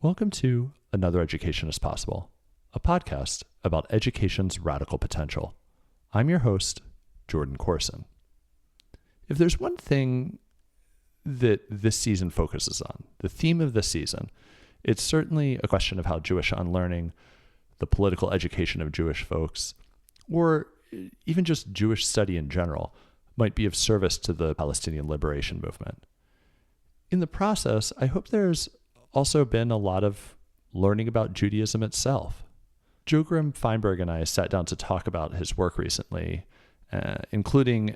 Welcome to Another Education is Possible, a podcast about education's radical potential. I'm your host, Jordan Corson. If there's one thing that this season focuses on, the theme of this season, it's certainly a question of how Jewish unlearning, the political education of Jewish folks, or even just Jewish study in general, might be of service to the Palestinian liberation movement. In the process, I hope there's also been a lot of learning about Judaism itself. Joe Grim Feinberg and I sat down to talk about his work recently, including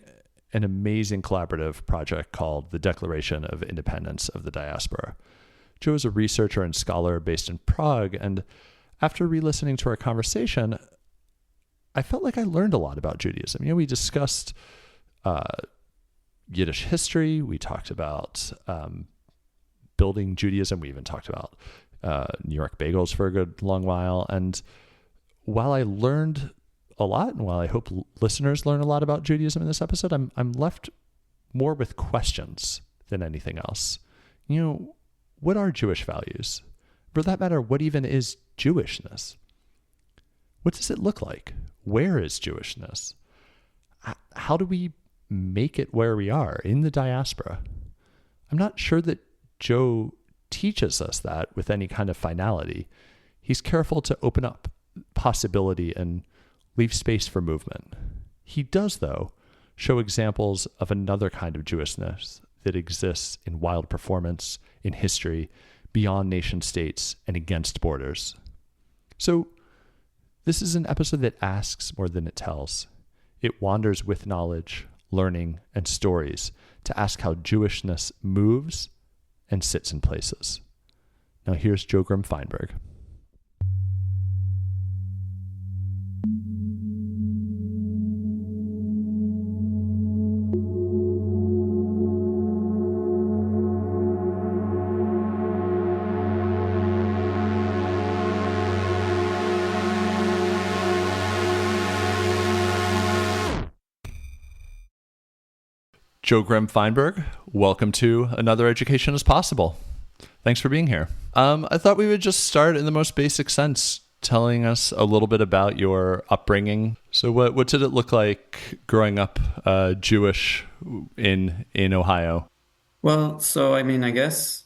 an amazing collaborative project called the Declaration of Independence of the Diaspora. Joe is a researcher and scholar based in Prague, and after re-listening to our conversation, I felt like I learned a lot about Judaism. We discussed Yiddish history, we talked about building Judaism. We even talked about New York bagels for a good long while. And while I learned a lot, and while I hope listeners learn a lot about Judaism in this episode, I'm left more with questions than anything else. What are Jewish values? For that matter, what even is Jewishness? What does it look like? Where is Jewishness? How do we make it where we are in the diaspora? I'm not sure that Joe teaches us that with any kind of finality. He's careful to open up possibility and leave space for movement. He does, though, show examples of another kind of Jewishness that exists in wild performance, in history, beyond nation states, and against borders. So this is an episode that asks more than it tells. It wanders with knowledge, learning, and stories to ask how Jewishness moves and sits in places. Now here's Joe Grim Feinberg. Joe Grim Feinberg, welcome to Another Education is Possible. Thanks for being here. I thought we would just start in the most basic sense, telling us a little bit about your upbringing. So what did it look like growing up Jewish in Ohio? Well, so I guess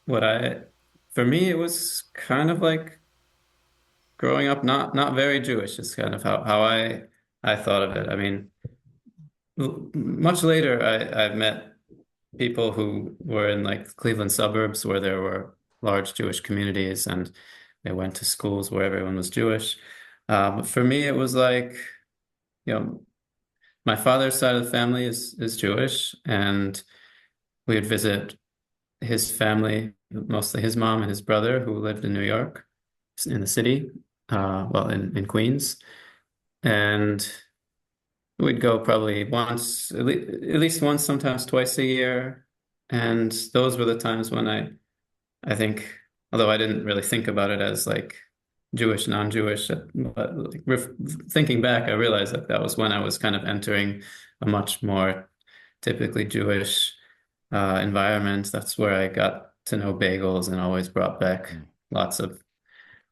for me, it was kind of like growing up not very Jewish is kind of how I thought of it. Much later, I've met people who were in like Cleveland suburbs where there were large Jewish communities and they went to schools where everyone was Jewish. But for me, it was like, my father's side of the family is Jewish, and we would visit his family, mostly his mom and his brother, who lived in New York, in the city, in Queens. And we'd go probably once, at least once, sometimes twice a year. And those were the times when I think, although I didn't really think about it as like Jewish, non-Jewish, but like thinking back, I realized that was when I was kind of entering a much more typically Jewish environment. That's where I got to know bagels and always brought back lots of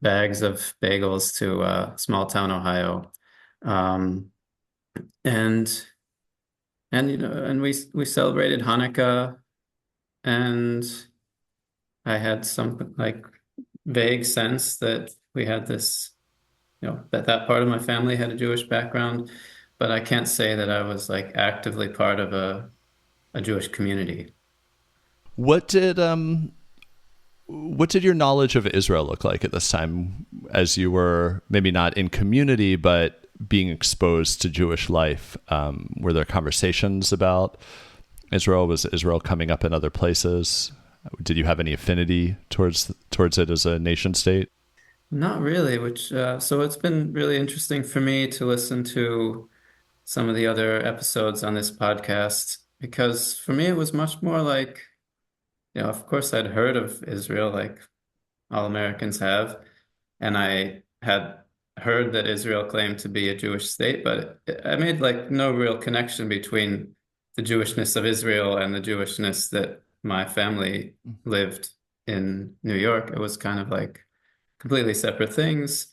bags of bagels to small town Ohio. And we celebrated Hanukkah, and I had some like vague sense that we had this, that part of my family had a Jewish background, but I can't say that I was like actively part of a Jewish community. What did your knowledge of Israel look like at this time, as you were maybe not in community, but being exposed to Jewish life? Were there conversations about Israel? Was Israel coming up in other places? Did you have any affinity towards it as a nation state? Not really, so it's been really interesting for me to listen to some of the other episodes on this podcast, because for me it was much more like, of course I'd heard of Israel like all Americans have, and I had heard that Israel claimed to be a Jewish state, but I made like no real connection between the Jewishness of Israel and the Jewishness that my family lived in New York. It was kind of like completely separate things.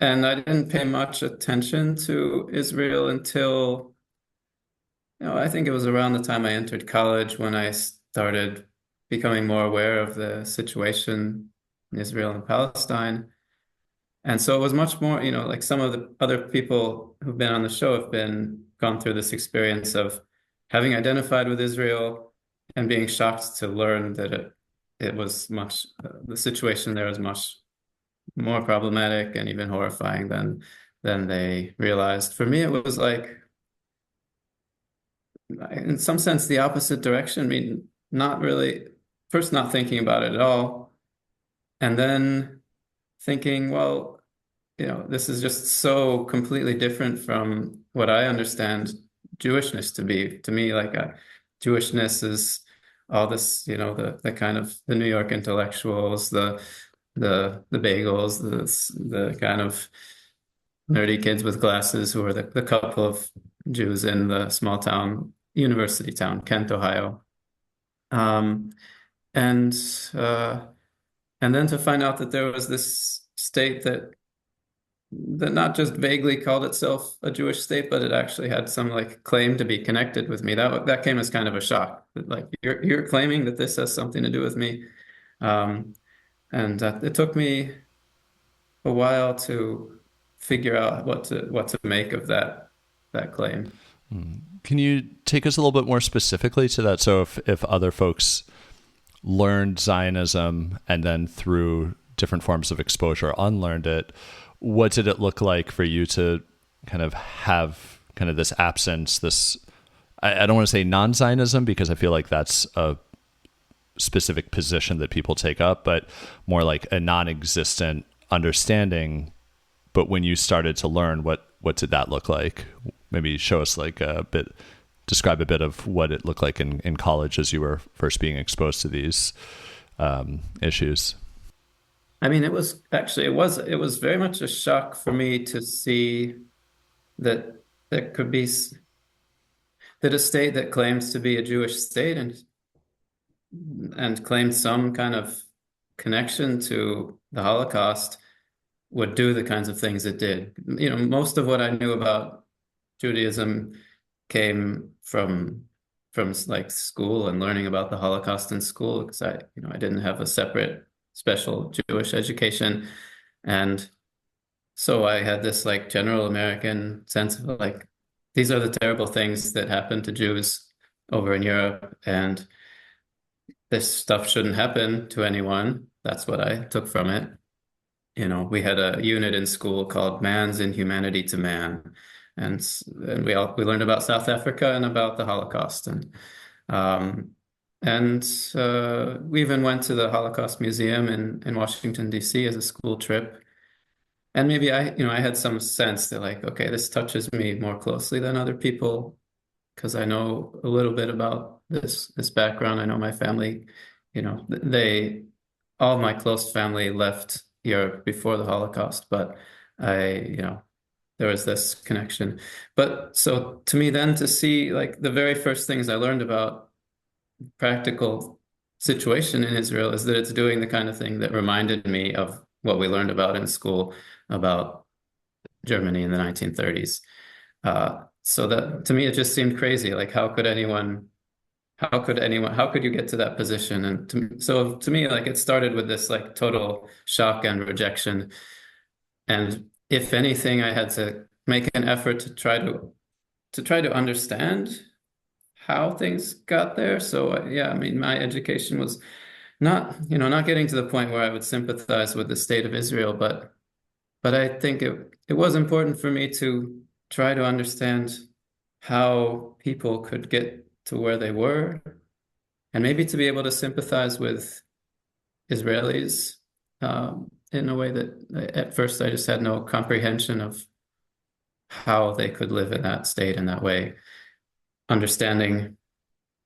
And I didn't pay much attention to Israel until, I think it was around the time I entered college when I started becoming more aware of the situation in Israel and Palestine. And so it was much more, like some of the other people who've been on the show have been gone through this experience of having identified with Israel and being shocked to learn that it was much, the situation there was much more problematic and even horrifying than they realized. For me, it was like, in some sense, the opposite direction. I mean, not really, first not thinking about it at all, and then thinking, well, this is just so completely different from what I understand Jewishness to be. To me, like Jewishness is all this, the kind of the New York intellectuals, the bagels, the kind of nerdy kids with glasses who are the couple of Jews in the small town, university town, Kent, Ohio. Um, and uh, and then to find out that there was this state that not just vaguely called itself a Jewish state, but it actually had some like claim to be connected with me. That came as kind of a shock. That, like you're claiming that this has something to do with me, um, and it took me a while to figure out what to make of that claim. Can you take us a little bit more specifically to that? So if other folks learned Zionism and then through different forms of exposure unlearned it, what did it look like for you to kind of have kind of this absence, this, I don't want to say non-Zionism because I feel like that's a specific position that people take up, but more like a non-existent understanding. But when you started to learn, what did that look like? Maybe show us like a bit, describe a bit of what it looked like in college as you were first being exposed to these issues. I mean, it was very much a shock for me to see that there could be that a state that claims to be a Jewish state and claims some kind of connection to the Holocaust would do the kinds of things it did. Most of what I knew about Judaism came from like school and learning about the Holocaust in school because I didn't have a separate special Jewish education. And so I had this like general American sense of like, these are the terrible things that happened to Jews over in Europe, and this stuff shouldn't happen to anyone. That's what I took from it. We had a unit in school called Man's Inhumanity to Man. And we learned about South Africa and about the Holocaust. Um, and we even went to the Holocaust Museum in Washington, D.C. as a school trip. And maybe I had some sense that like, okay, this touches me more closely than other people because I know a little bit about this background. I know my family, all my close family left Europe before the Holocaust, but there was this connection. But so to me then to see like the very first things I learned about practical situation in Israel is that it's doing the kind of thing that reminded me of what we learned about in school about Germany in the 1930s. So that to me, it just seemed crazy. Like, how could you get to that position? And so to me, like, it started with this like total shock and rejection. And if anything, I had to make an effort to try to understand how things got there. So yeah, I mean, my education was not getting to the point where I would sympathize with the state of Israel, but I think it was important for me to try to understand how people could get to where they were, and maybe to be able to sympathize with Israelis in a way that at first I just had no comprehension of how they could live in that state in that way. Understanding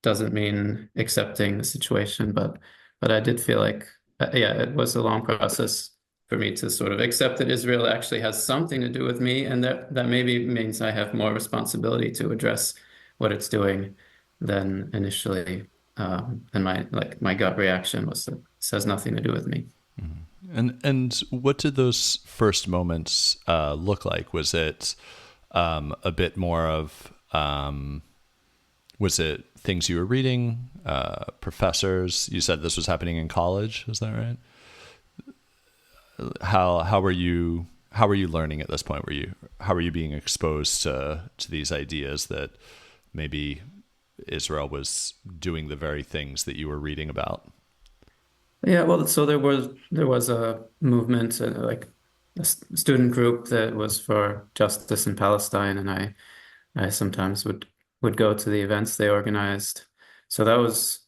doesn't mean accepting the situation, but I did feel like yeah, it was a long process for me to sort of accept that Israel actually has something to do with me, and that maybe means I have more responsibility to address what it's doing than initially And my gut reaction was that this has nothing to do with me. And what did those first moments look like? Was it a bit more of was it things you were reading, professors? You said this was happening in college. Is that right? How were you learning at this point? How were you being exposed to these ideas that maybe Israel was doing the very things that you were reading about? Yeah, well, so there was a movement, like student group that was for justice in Palestine, and I sometimes would go to the events they organized. So that was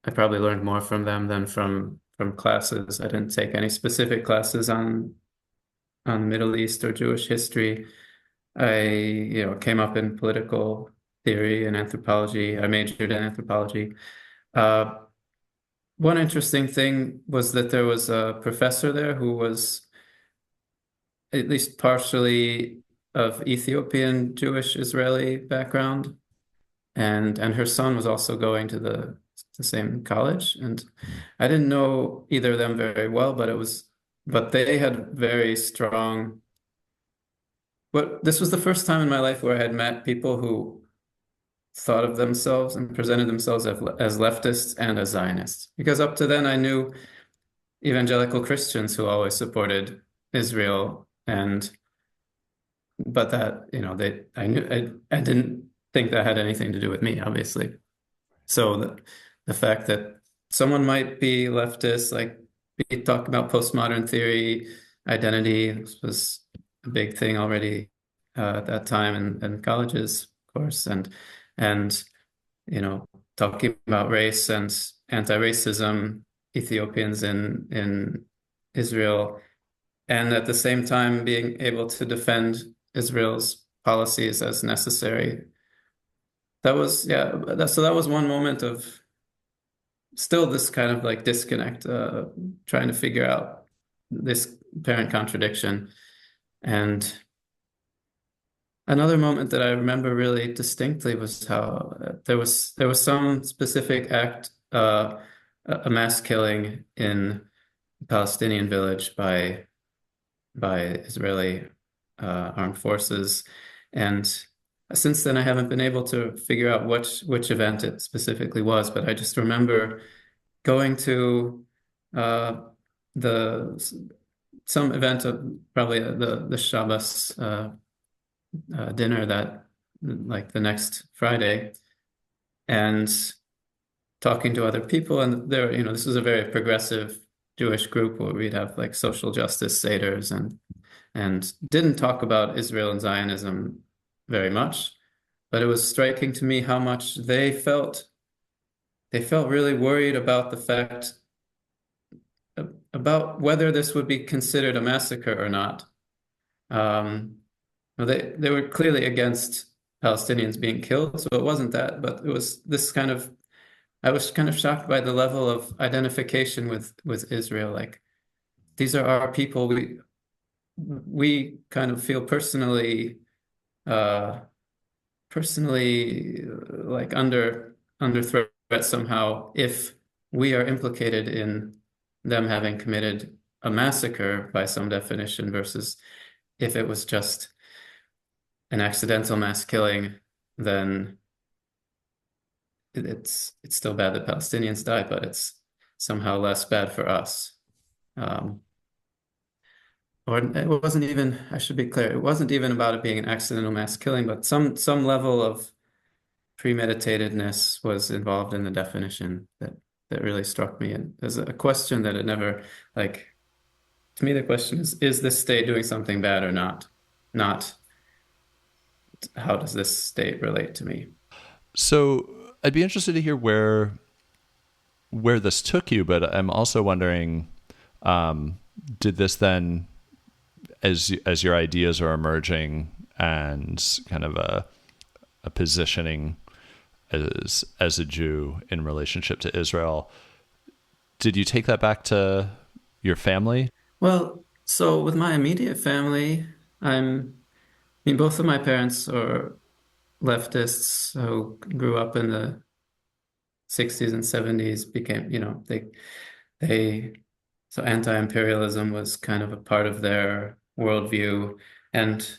I probably learned more from them than from classes. I didn't take any specific classes on Middle East or Jewish history. I, came up in political theory and anthropology. I majored in anthropology. Uh, One interesting thing was that there was a professor there who was at least partially of Ethiopian Jewish Israeli background, and her son was also going to the same college. And I didn't know either of them very well, but they had very strong. But this was the first time in my life where I had met people who thought of themselves and presented themselves as leftists and as Zionists. Because up to then, I knew evangelical Christians who always supported Israel, and but that I knew I didn't think that had anything to do with me, obviously. So the fact that someone might be leftist, like we talk about postmodern theory, identity, this was a big thing already at that time in colleges, of course, and talking about race and anti-racism, Ethiopians in Israel, and at the same time being able to defend Israel's policies as necessary. That was, yeah, so that was one moment of still this kind of like disconnect, trying to figure out this apparent contradiction. And another moment that I remember really distinctly was how there was some specific act, a mass killing in a Palestinian village by Israeli armed forces, and since then I haven't been able to figure out which event it specifically was, but I just remember going to uh, the some event of probably the Shabbos dinner that like the next Friday, and talking to other people, and this was a very progressive Jewish group where we'd have like social justice seders and didn't talk about Israel and Zionism very much, but it was striking to me how much they felt really worried about the fact about whether this would be considered a massacre or not. They were clearly against Palestinians being killed, so it wasn't that, but it was this kind of I was kind of shocked by the level of identification with Israel. Like these are our people. We kind of feel uh, like under threat somehow if we are implicated in them having committed a massacre by some definition versus if it was just an accidental mass killing, then it's still bad that Palestinians died, but it's somehow less bad for us. Um, or it wasn't even, I should be clear, it wasn't even about it being an accidental mass killing, but some level of premeditatedness was involved in the definition that really struck me. And there's a question that it never, like, to me, the question is this state doing something bad or not? Not how does this state relate to me? So I'd be interested to hear where this took you, but I'm also wondering, did this then, as your ideas are emerging and kind of a positioning as a Jew in relationship to Israel, did you take that back to your family? Well, so with my immediate family, I mean, both of my parents are leftists who grew up in the 60s and 70s became, they so anti-imperialism was kind of a part of their worldview, and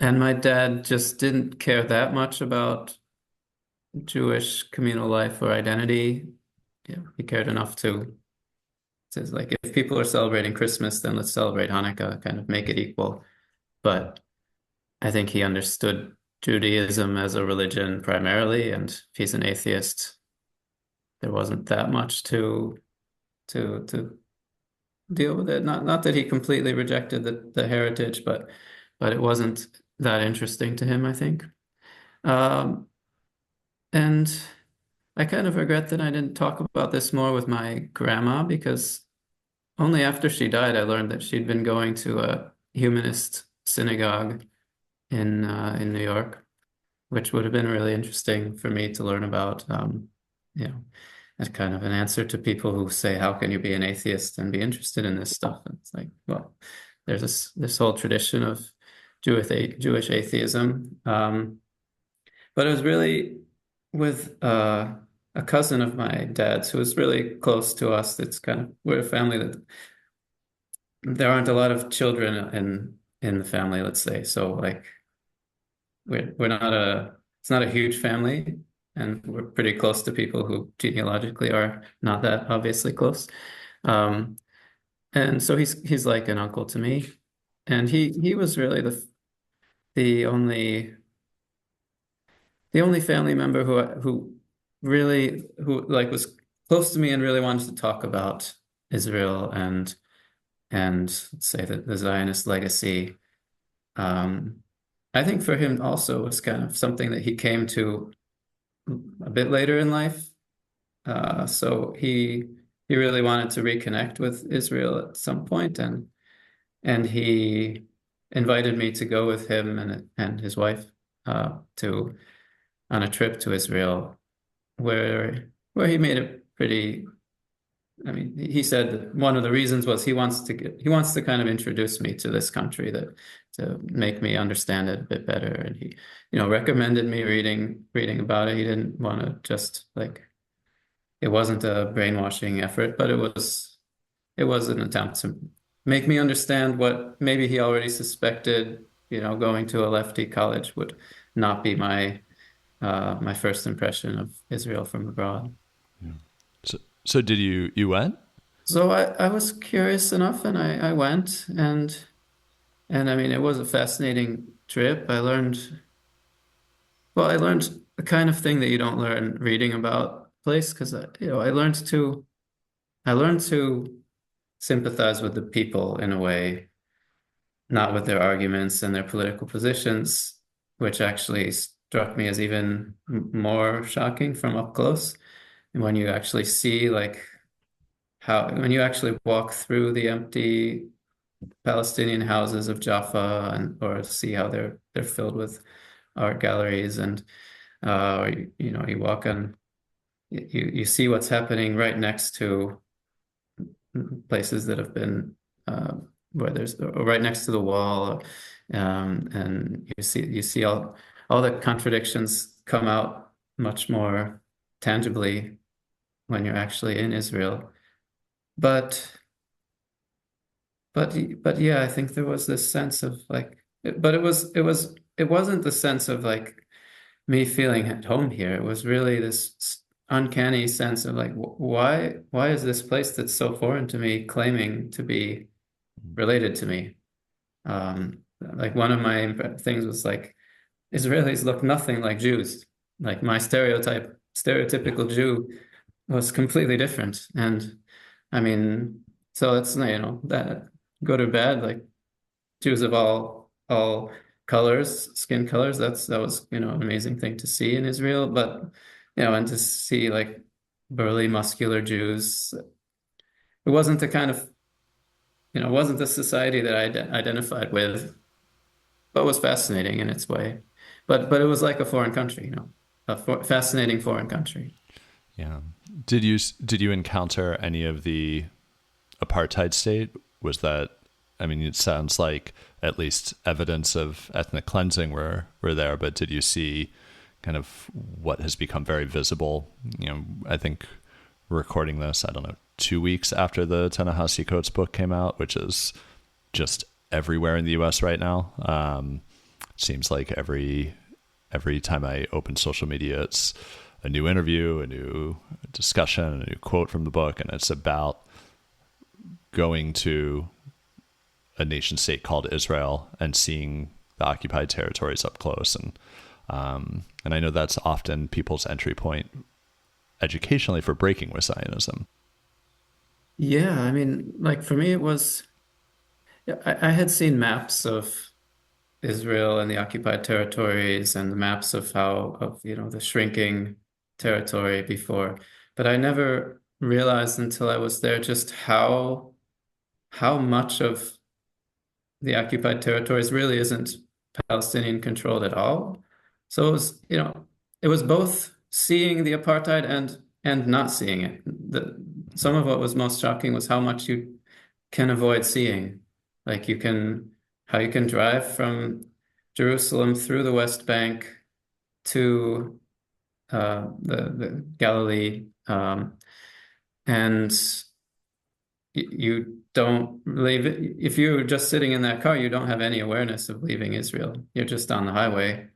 my dad just didn't care that much about Jewish communal life or identity. Yeah, he cared enough to says like if people are celebrating Christmas, then let's celebrate Hanukkah, kind of make it equal. But I think he understood Judaism as a religion primarily, and if he's an atheist, there wasn't that much to deal with it. Not that he completely rejected the heritage, but it wasn't that interesting to him, I think. Um, and I kind of regret that I didn't talk about this more with my grandma, because only after she died I learned that she'd been going to a humanist synagogue in New York, which would have been really interesting for me to learn about. You know, as kind of an answer to people who say, "How can you be an atheist and be interested in this stuff?" And it's like, well, there's this whole tradition of Jewish atheism. But it was really with a cousin of my dad's who was really close to us. It's kind of we're a family that there aren't a lot of children in the family, let's say. So like we're not a it's not a huge family, and we're pretty close to people who genealogically are not that obviously close. Um, and so he's like an uncle to me, and he was really the only the only family member who like was close to me and really wanted to talk about Israel and let's say the Zionist legacy. Um, I think for him also was kind of something that he came to a bit later in life. So he really wanted to reconnect with Israel at some point, and he invited me to go with him and his wife to on a trip to Israel, where he made it pretty. I mean, he said that one of the reasons was he wants to kind of introduce me to this country, that to make me understand it a bit better. And he, recommended me reading about it. He didn't want to just like it wasn't a brainwashing effort, but it was an attempt to make me understand what maybe he already suspected, going to a lefty college would not be my first impression of Israel from abroad. Yeah. So did you went? So I was curious enough, and I went, and I mean it was a fascinating trip. I learned the kind of thing that you don't learn reading about place, because I learned to sympathize with the people in a way, not with their arguments and their political positions, which actually struck me as even more shocking from up close. And when you actually see like when you actually walk through the empty Palestinian houses of Jaffa, or see how they're filled with art galleries, and you walk on you see what's happening right next to places that have been where there's right next to the wall, and you see all the contradictions come out much more tangibly when you're actually in Israel. But but yeah, I think there was this sense of like, but it wasn't the sense of like me feeling at home here. It was really this uncanny sense of like, why is this place that's so foreign to me claiming to be related to me? Like one of my things was like, Israelis look nothing like Jews. Like my stereotypical Jew was completely different. And I mean, so it's, that good or bad, like Jews of all colors, skin colors. That was, an amazing thing to see in Israel. But, and to see like burly, muscular Jews, it wasn't the kind of, it wasn't the society that I identified with, but was fascinating in its way. But it was like a foreign country, fascinating foreign country. Yeah. Did you encounter any of the apartheid state? Was that, I mean, it sounds like at least evidence of ethnic cleansing were there, but did you see kind of what has become very visible. I think we're recording this, I don't know, 2 weeks after the Ta-Nehisi Coates book came out, which is just everywhere in the US right now. Seems like every time I open social media, it's a new interview, a new discussion, a new quote from the book, and it's about going to a nation state called Israel and seeing the occupied territories up close. And I know that's often people's entry point educationally for breaking with Zionism. Yeah, I mean, like for me, it was, yeah, I had seen maps of Israel and the occupied territories and the maps of the shrinking territory before, but I never realized until I was there just how much of the occupied territories really isn't Palestinian controlled at all. So it was both seeing the apartheid and not seeing it. Some of what was most shocking was how much you can avoid seeing. Like how you can drive from Jerusalem through the West Bank to the Galilee, and you don't leave it. If you're just sitting in that car, you don't have any awareness of leaving Israel. You're just on the highway.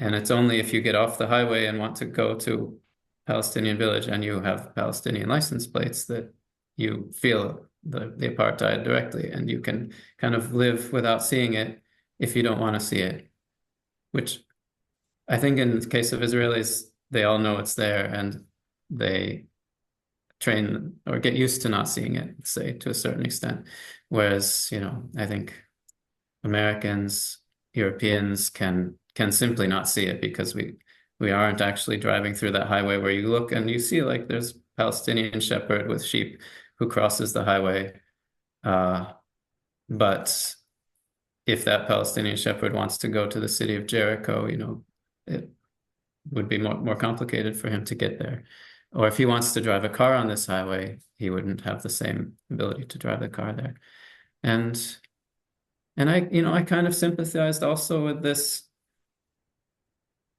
And it's only if you get off the highway and want to go to Palestinian village and you have Palestinian license plates that you feel the apartheid directly, and you can kind of live without seeing it if you don't want to see it, which I think in the case of Israelis, they all know it's there and they train or get used to not seeing it, say, to a certain extent. Whereas, I think Americans, Europeans can simply not see it because we aren't actually driving through that highway where you look and you see like there's Palestinian shepherd with sheep who crosses the highway. But if that Palestinian shepherd wants to go to the city of Jericho, it would be more complicated for him to get there. Or if he wants to drive a car on this highway, he wouldn't have the same ability to drive the car there. And I kind of sympathized also with this,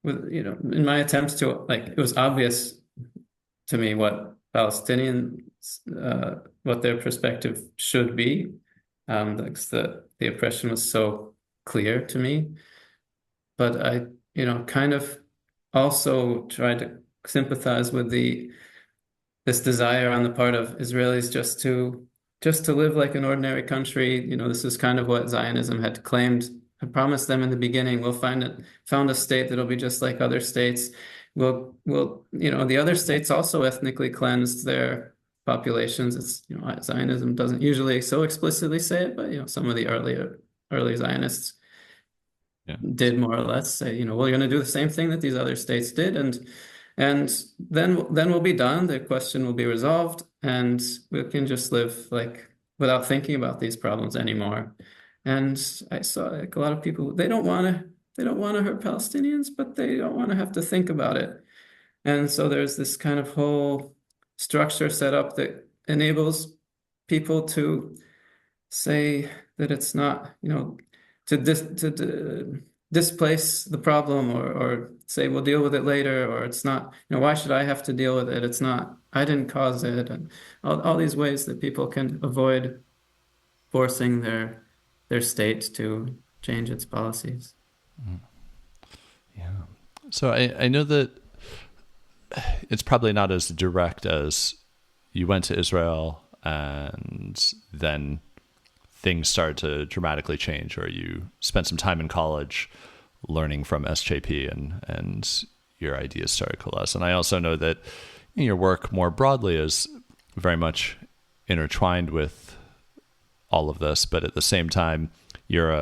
in my attempts to, like, it was obvious to me what Palestinians, what their perspective should be. Like the oppression was so clear to me, but I, kind of also tried to sympathize with this desire on the part of Israelis just to live like an ordinary country. This is kind of what Zionism had claimed. I promised them in the beginning, we'll found a state that'll be just like other states. We'll the other states also ethnically cleansed their populations. It's, Zionism doesn't usually so explicitly say it, but some of the early Zionists did more or less say, we're going to do the same thing that these other states did, and then we'll be done. The question will be resolved, and we can just live like without thinking about these problems anymore. And I saw like a lot of people, they don't want to hurt Palestinians, but they don't want to have to think about it. And so there's this kind of whole structure set up that enables people to say that it's not, to displace the problem, or say we'll deal with it later, or it's not, why should I have to deal with it? It's not, I didn't cause it, and all these ways that people can avoid forcing their state to change its policies. Yeah. So I know that it's probably not as direct as you went to Israel and then things started to dramatically change, or you spent some time in college learning from SJP and your ideas started to coalesce. And I also know that your work more broadly is very much intertwined with all of this, but at the same time, you're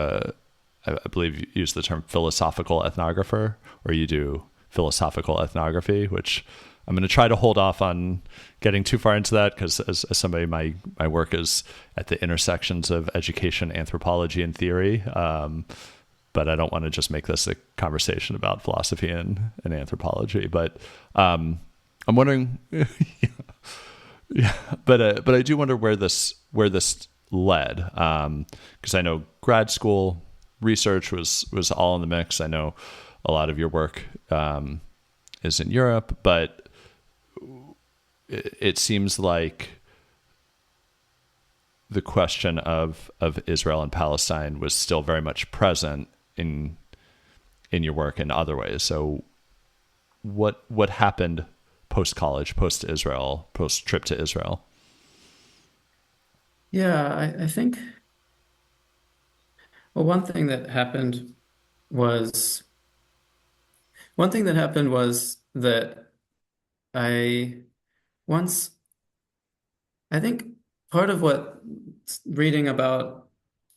I believe you use the term philosophical ethnographer, or you do philosophical ethnography, which I'm going to try to hold off on getting too far into that, because as somebody, my work is at the intersections of education, anthropology, and theory. But I don't want to just make this a conversation about philosophy and anthropology. But I'm wondering, yeah. But I do wonder where this led, because I know grad school research was all in the mix. I know a lot of your work is in Europe, but it seems like the question of Israel and Palestine was still very much present in your work in other ways. So what happened post college, post Israel, post trip to Israel? Yeah, I think, well, one thing that happened was that I once, I think part of what reading about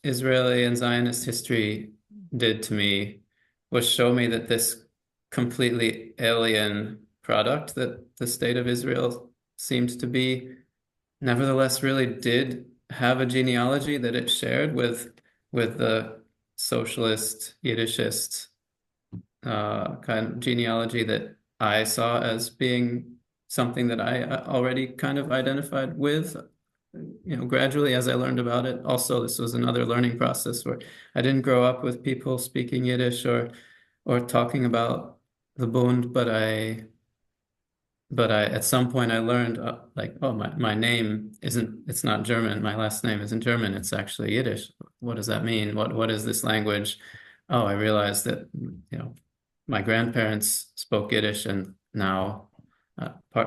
Israeli and Zionist history did to me was show me that this completely alien product that the state of Israel seemed to be, nevertheless, really did have a genealogy that it shared with the socialist Yiddishist kind of genealogy that I saw as being something that I already kind of identified with, gradually as I learned about it. Also, this was another learning process where I didn't grow up with people speaking Yiddish or talking about the Bund, but I at some point I learned like, oh, my name it's not German. My last name isn't German. It's actually Yiddish. What does that mean? What is this language? Oh, I realized that, my grandparents spoke Yiddish, and now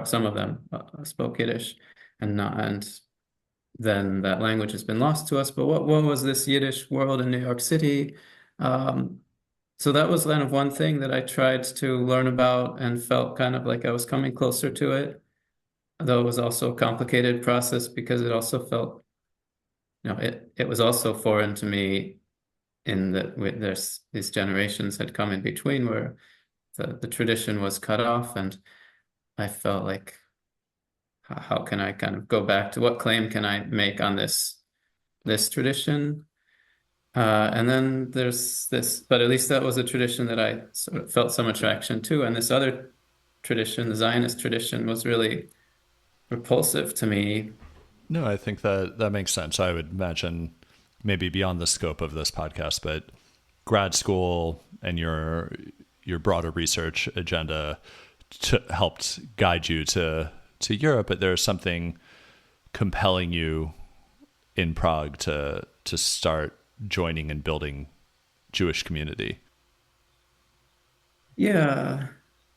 some of them spoke Yiddish, and then that language has been lost to us. But what was this Yiddish world in New York City? Um, so that was kind of one thing that I tried to learn about and felt kind of like I was coming closer to it, though it was also a complicated process because it also felt, it was also foreign to me in that there's these generations had come in between where the tradition was cut off, and I felt like, how can I kind of go back to what claim can I make on this tradition? And then there's this, but at least that was a tradition that I sort of felt some attraction to. And this other tradition, the Zionist tradition, was really repulsive to me. No, I think that makes sense. I would imagine maybe beyond the scope of this podcast, but grad school and your broader research agenda helped guide you to Europe, but there's something compelling you in Prague to start joining and building Jewish community. Yeah,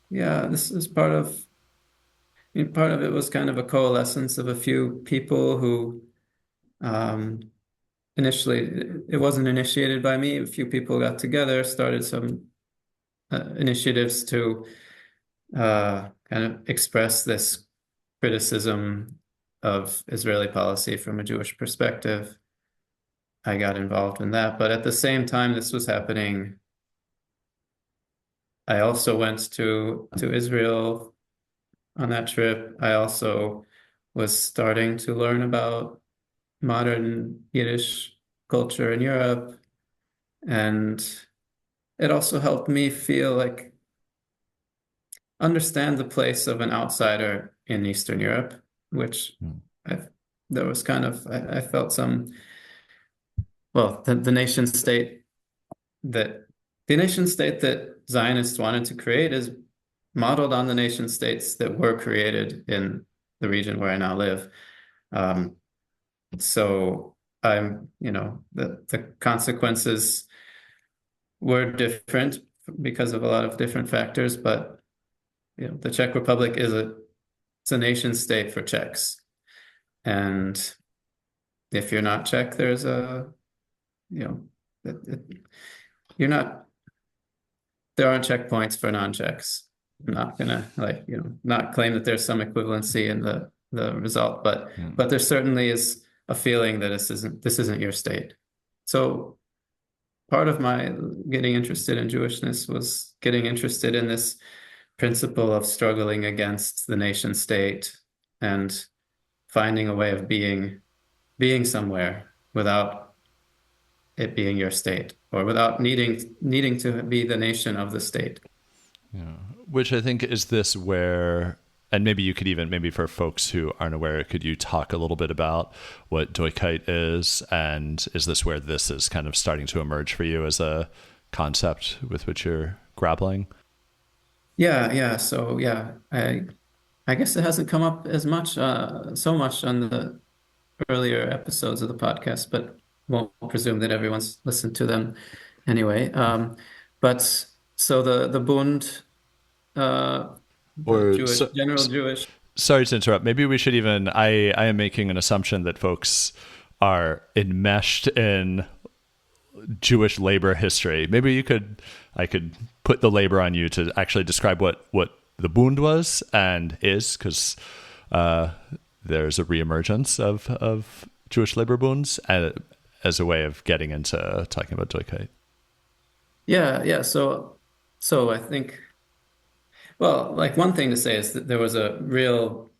yeah. This is part of it was kind of a coalescence of a few people who, um, initially, it wasn't initiated by me. A few people got together, started some initiatives to kind of express this criticism of Israeli policy from a Jewish perspective. I got involved in that. But at the same time this was happening, I also went to Israel on that trip. I also was starting to learn about modern Yiddish culture in Europe. And it also helped me feel like understand the place of an outsider in Eastern Europe, which I there was kind of I felt some, well, the nation state that Zionists wanted to create is modeled on the nation states that were created in the region where I now live. So the consequences were different because of a lot of different factors, but the Czech Republic it's a nation state for Czechs. And if you're not Czech, there's you're not, there aren't checkpoints for non-Czechs. I'm not gonna not claim that there's some equivalency in the result, but there certainly is a feeling that this isn't your state. So part of my getting interested in Jewishness was getting interested in this principle of struggling against the nation state and finding a way of being somewhere without it being your state, or without needing to be the nation of the state. Yeah. Which I think is this where, and maybe you could even, maybe for folks who aren't aware, could you talk a little bit about what doykeit is, and is this where this is kind of starting to emerge for you as a concept with which you're grappling? Yeah. So yeah, I guess it hasn't come up as much, so much on the earlier episodes of the podcast, but won't presume that everyone's listened to them anyway. But so the Bund, the Or Jewish, general Jewish. sorry to interrupt. Maybe we should even. I am making an assumption that folks are enmeshed in Jewish labor history. Maybe I could put the labor on you to actually describe what the Bund was and is, because there's a reemergence of Jewish labor bunds as a way of getting into talking about doykeit. Yeah. So I think, well, like one thing to say is that there was a real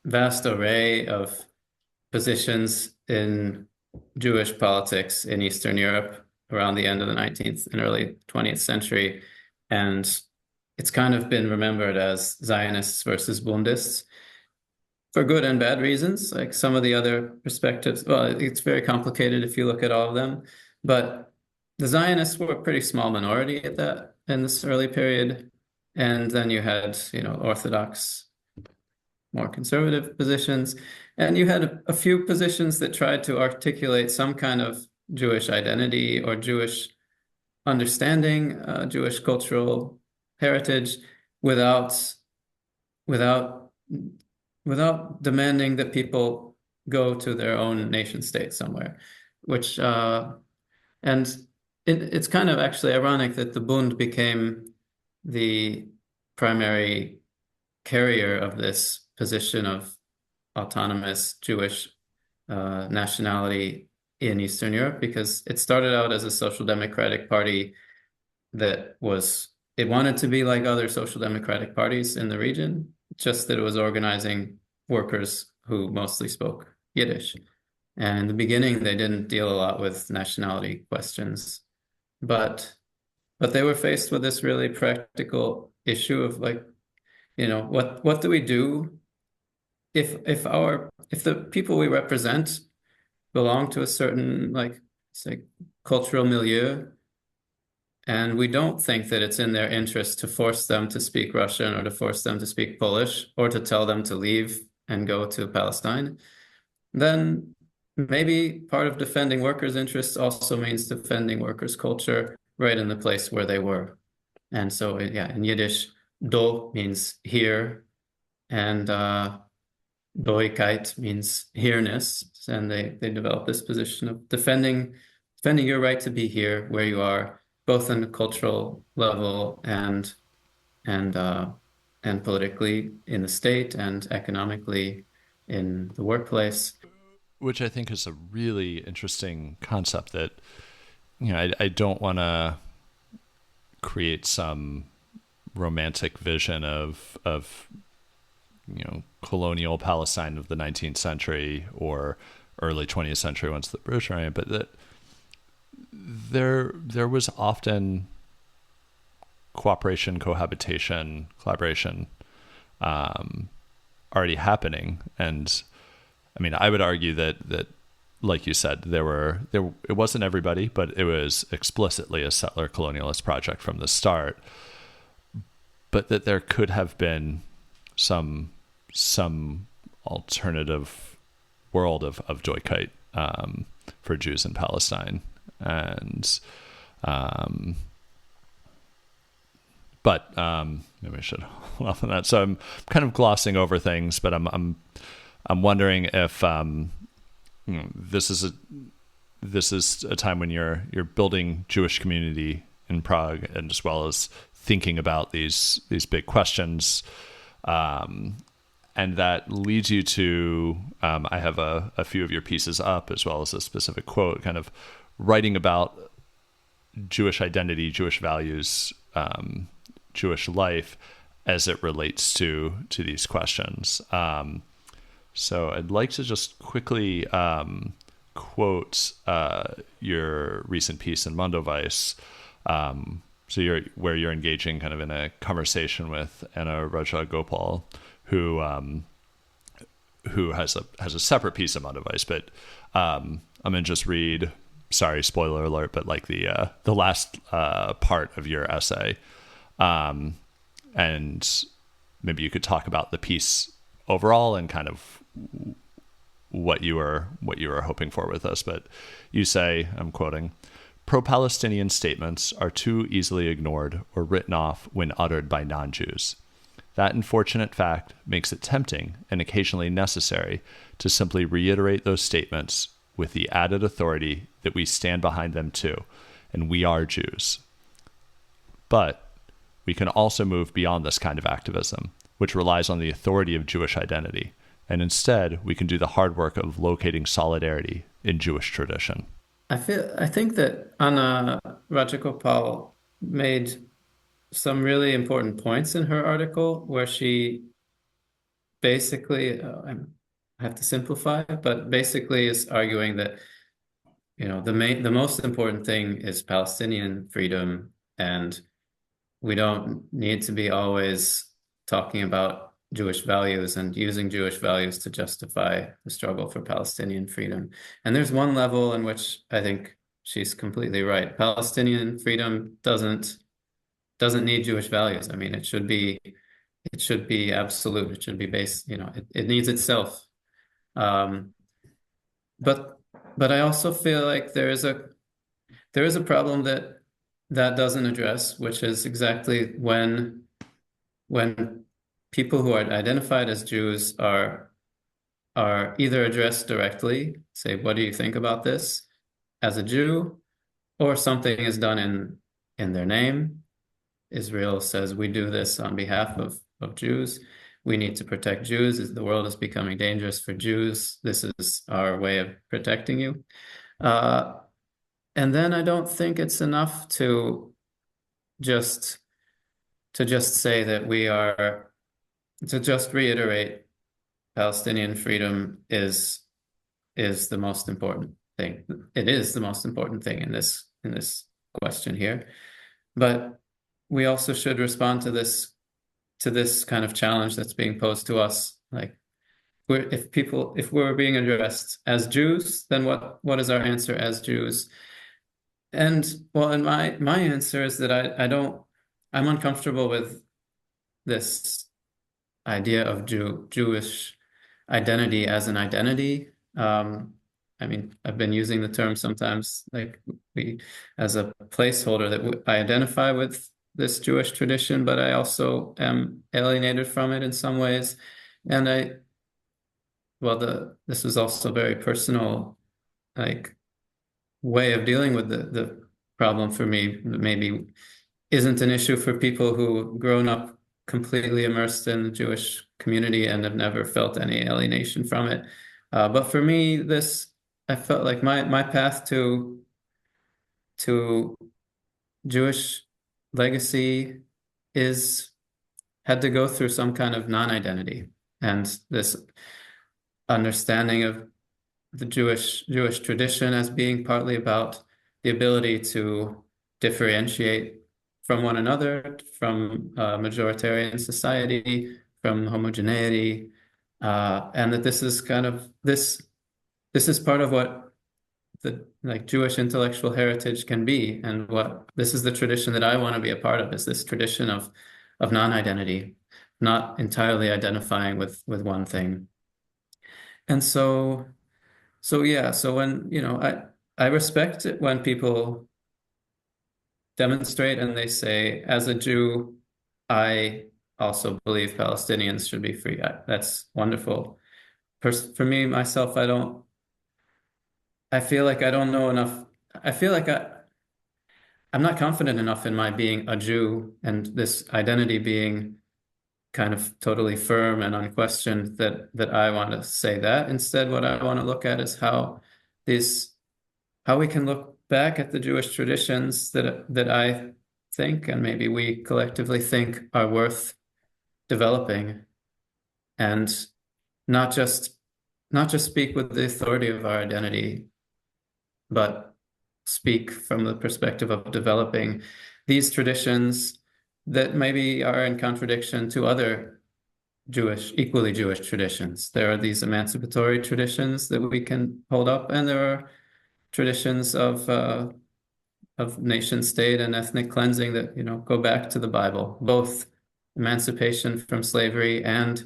vast array of positions in Jewish politics in Eastern Europe around the end of the 19th and early 20th century. And it's kind of been remembered as Zionists versus Bundists for good and bad reasons. Like some of the other perspectives, well, it's very complicated if you look at all of them. But the Zionists were a pretty small minority at that in this early period. And then you had, Orthodox, more conservative positions. And you had a few positions that tried to articulate some kind of Jewish identity or Jewish understanding, Jewish cultural heritage without without without demanding that people go to their own nation state somewhere, which and it's kind of actually ironic that the Bund became the primary carrier of this position of autonomous Jewish nationality in Eastern Europe, because it started out as a social democratic party it wanted to be like other social democratic parties in the region, just that it was organizing workers who mostly spoke Yiddish. And in the beginning, they didn't deal a lot with nationality questions, but they were faced with this really practical issue of like, what do we do if the people we represent belong to a certain, like, say, cultural milieu, and we don't think that it's in their interest to force them to speak Russian or to force them to speak Polish or to tell them to leave and go to Palestine, then maybe part of defending workers' interests also means defending workers' culture right in the place where they were. And so, yeah, in Yiddish, do means here, and doykeit means here-ness. And they developed this position of defending your right to be here where you are, both on a cultural level and politically in the state and economically in the workplace. Which I think is a really interesting concept that, I don't want to create some romantic vision of colonial Palestine of the 19th century or early 20th century once the British were in, but that there was often cooperation, cohabitation, collaboration already happening. And I mean, I would argue that like you said, it wasn't everybody, but it was explicitly a settler colonialist project from the start. But that there could have been some alternative world of doykeit for Jews in Palestine, and but maybe I should hold off on that. So I'm kind of glossing over things, but I'm wondering if this is a time when you're building Jewish community in Prague, and as well as thinking about these big questions, and that leads you to I have a few of your pieces up, as well as a specific quote, kind of writing about Jewish identity, Jewish values, Jewish life as it relates to these questions. So I'd like to just quickly quote your recent piece in Mondoweiss. So where you're engaging kind of in a conversation with Anna Raja Gopal, who has a separate piece of Mondoweiss, but I'm gonna just read sorry, spoiler alert, but like the last part of your essay, and maybe you could talk about the piece overall and kind of what you were hoping for with this. But you say, I'm quoting, pro-Palestinian statements are too easily ignored or written off when uttered by non-Jews. That unfortunate fact makes it tempting and occasionally necessary to simply reiterate those statements with the added authority that we stand behind them too, and we are Jews. But we can also move beyond this kind of activism, which relies on the authority of Jewish identity, and instead we can do the hard work of locating solidarity in Jewish tradition. I think that Anna Rajagopal made some really important points in her article where she basically, I have to simplify, but basically is arguing that, the most important thing is Palestinian freedom, and we don't need to be always talking about Jewish values and using Jewish values to justify the struggle for Palestinian freedom. And there's one level in which I think she's completely right. Palestinian freedom doesn't need Jewish values. I mean, it should be absolute. It should be based, it needs itself. Um, but I also feel like there is a problem that doesn't address, which is exactly when people who are identified as Jews are either addressed directly, say, what do you think about this as a Jew, or something is done in their name. Israel says, we do this on behalf of Jews. We need to protect Jews. The world is becoming dangerous for Jews. This is our way of protecting you. And then I don't think it's enough to just say that to just reiterate Palestinian freedom is the most important thing. It is the most important thing in this question here. But we also should respond to this kind of challenge that's being posed to us. Like, if we're being addressed as Jews, then what is our answer as Jews? And well, and my answer is that I'm uncomfortable with this idea of Jewish identity as an identity. I mean, I've been using the term sometimes, like as a placeholder, that I identify with this Jewish tradition, but I also am alienated from it in some ways. And this is also a very personal, like, way of dealing with the problem for me. Maybe isn't an issue for people who've grown up completely immersed in the Jewish community and have never felt any alienation from it. But for me, I felt like my path to Jewish legacy had to go through some kind of non-identity, and this understanding of the Jewish tradition as being partly about the ability to differentiate from one another, from majoritarian society, from homogeneity, and that this is kind of this is part of what the Jewish intellectual heritage can be, and what this is the tradition that I want to be a part of, is this tradition of non-identity, not entirely identifying with one thing. And so yeah, so when, I respect it when people demonstrate and they say, as a Jew, I also believe Palestinians should be free. That's wonderful. For me, myself, I feel like I don't know enough. I feel like I'm not confident enough in my being a Jew and this identity being kind of totally firm and unquestioned that I want to say that. Instead, what I want to look at is how we can look back at the Jewish traditions that I think, and maybe we collectively think, are worth developing, and not just speak with the authority of our identity, but speak from the perspective of developing these traditions that maybe are in contradiction to other equally Jewish traditions. There are these emancipatory traditions that we can hold up, and there are traditions of nation state and ethnic cleansing that, go back to the Bible, both emancipation from slavery and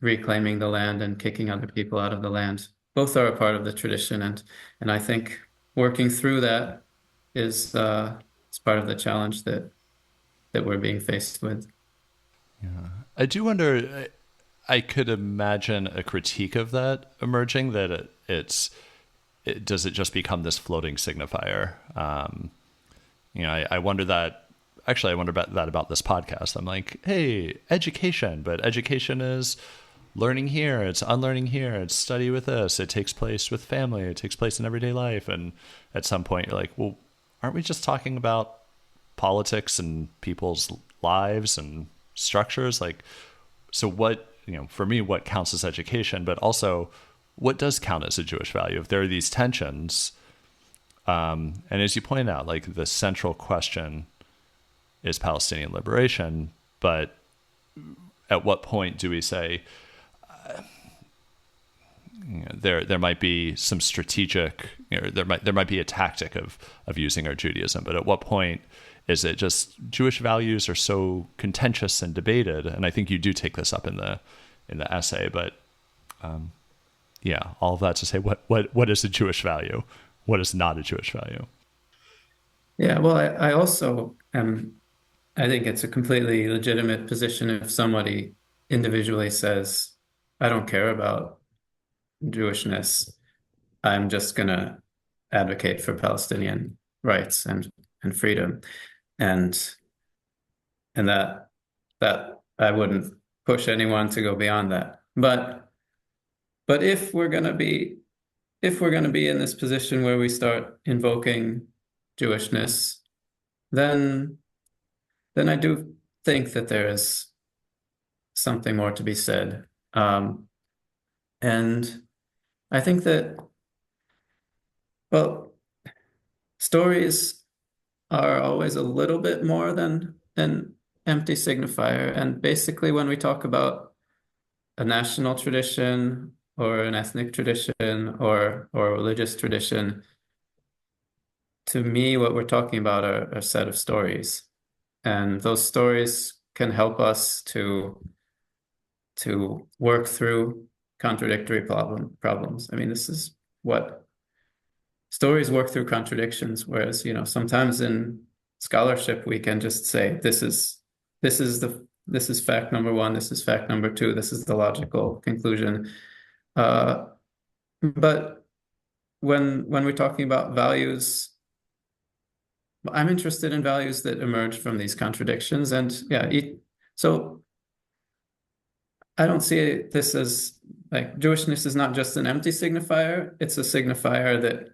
reclaiming the land and kicking other people out of the land. Both are a part of the tradition, and I think working through that is part of the challenge that we're being faced with. I do wonder. I could imagine a critique of that emerging, that does it just become this floating signifier? I wonder that. Actually, I wonder about that about this podcast. I'm like, hey, education, but education is learning here, it's unlearning here, it's study with this, it takes place with family, it takes place in everyday life. And at some point, you're like, well, aren't we just talking about politics and people's lives and structures? Like, so what, for me, what counts as education, but also what does count as a Jewish value? If there are these tensions, and as you point out, like the central question is Palestinian liberation, but at what point do we say there might be some strategic, there might be a tactic of using our Judaism, but at what point is it just Jewish values are so contentious and debated? And I think you do take this up in the essay, but all of that to say, what is a Jewish value? What is not a Jewish value? Yeah, well, I also I think it's a completely legitimate position if somebody individually says, I don't care about Jewishness. I'm just going to advocate for Palestinian rights and freedom. And and that I wouldn't push anyone to go beyond that. But if we're going to be in this position where we start invoking Jewishness, then I do think that there is something more to be said. And I think that, well, stories are always a little bit more than an empty signifier. And basically, when we talk about a national tradition or an ethnic tradition or a religious tradition, to me, what we're talking about are a set of stories. And those stories can help us to work through contradictory problems. I mean, this is what stories work through contradictions, whereas, sometimes in scholarship we can just say this is fact number one, this is fact number two, this is the logical conclusion. But when we're talking about values, I'm interested in values that emerge from these contradictions. And so I don't see this as like Jewishness is not just an empty signifier, it's a signifier that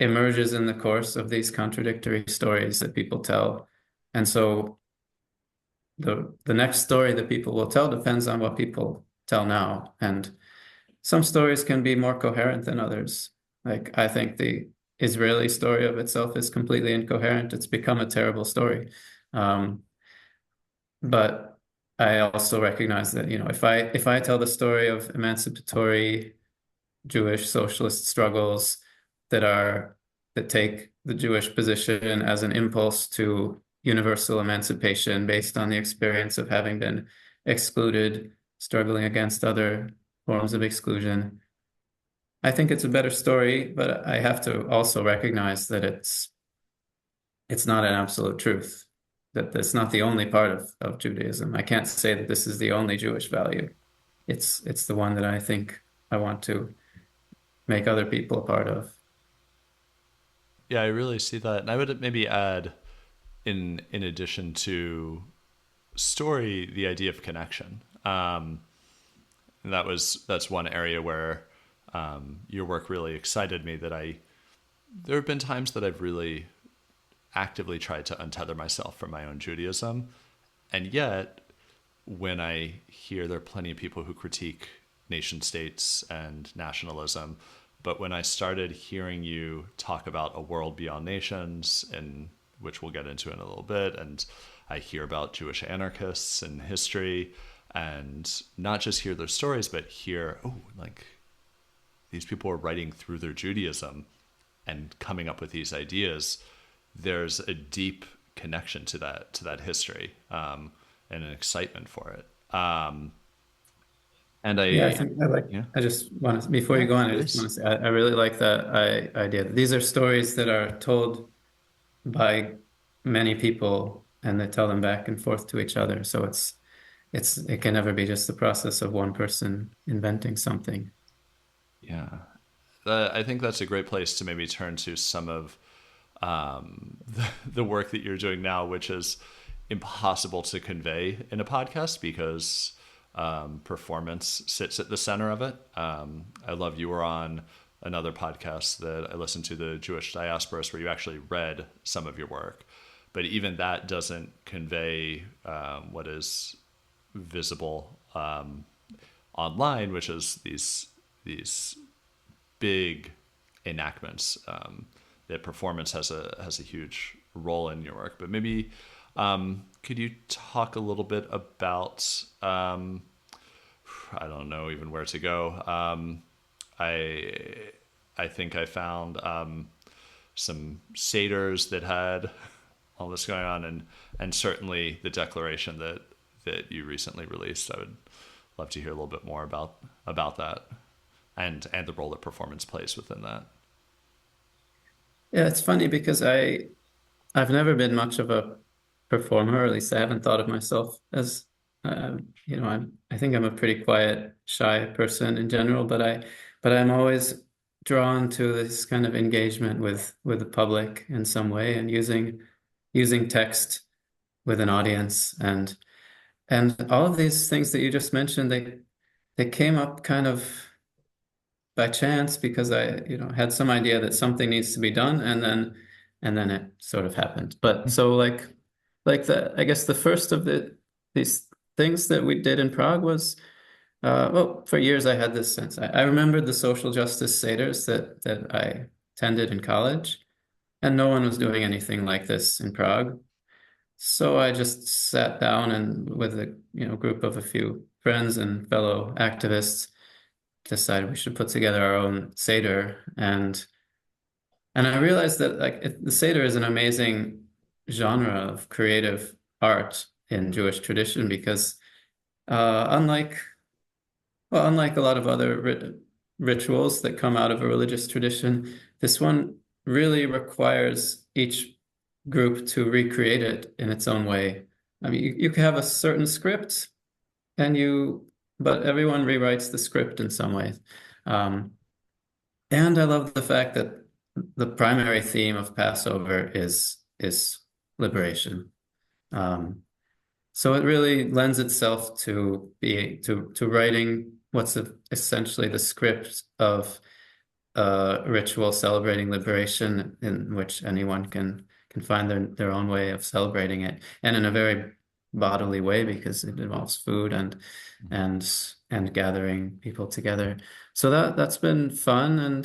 emerges in the course of these contradictory stories that people tell. And so the next story that people will tell depends on what people tell now. And some stories can be more coherent than others. Like, I think the Israeli story of itself is completely incoherent. It's become a terrible story. But I also recognize that, if I tell the story of emancipatory Jewish socialist struggles that take the Jewish position as an impulse to universal emancipation based on the experience of having been excluded, struggling against other forms of exclusion, I think it's a better story, but I have to also recognize that it's not an absolute truth, that that's not the only part of Judaism. I can't say that this is the only Jewish value. It's the one that I think I want to make other people a part of. Yeah, I really see that. And I would maybe add, in addition to story, the idea of connection. And that's one area where your work really excited me. There have been times that I've really actively tried to untether myself from my own Judaism, and yet when I hear there are plenty of people who critique nation states and nationalism, but when I started hearing you talk about a world beyond nations, and which we'll get into in a little bit, and I hear about Jewish anarchists in history, and not just hear their stories, but hear, like these people are writing through their Judaism. and coming up with these ideas, there's a deep connection to that history, and an excitement for it. And Yeah, I I, think I like, yeah, I just want to, before you yeah, go on, I just want please. to say, I really like that idea. These are stories that are told by many people and they tell them back and forth to each other. So it can never be just the process of one person inventing something. Yeah. I think that's a great place to maybe turn to some of the work that you're doing now, which is impossible to convey in a podcast because performance sits at the center of it. I love you were on another podcast that I listened to, the Jewish diaspora, where you actually read some of your work. But even that doesn't convey what is visible online, which is these big enactments. That performance has a huge role in your work. But maybe could you talk a little bit about I don't know even where to go. I I think I found some seders that had all this going on, and certainly the declaration that you recently released. I would love to hear a little bit more about that and the role that performance plays within that. Yeah, it's funny because I've never been much of a performer, or at least I haven't thought of myself as I think I'm a pretty quiet, shy person in general, but I'm always drawn to this kind of engagement with the public in some way and using text with an audience and all of these things that you just mentioned, they came up kind of by chance because had some idea that something needs to be done, and then it sort of happened. But so like I guess the first of these things that we did in Prague was well, for years I had this sense. I remembered the social justice seders that I attended in college, and no one was doing anything like this in Prague. So I just sat down and with a group of a few friends and fellow activists decided we should put together our own Seder. And I realized that the Seder is an amazing genre of creative art in Jewish tradition because unlike unlike a lot of other rituals that come out of a religious tradition, this one really requires each group to recreate it in its own way. I mean, you can have a certain script and but everyone rewrites the script in some ways. Um, and I love the fact that the primary theme of Passover is liberation. Um, so it really lends itself to writing what's essentially the script of a ritual celebrating liberation, in which anyone can find their own way of celebrating it, and in a very bodily way because it involves food and gathering people together. So that's been fun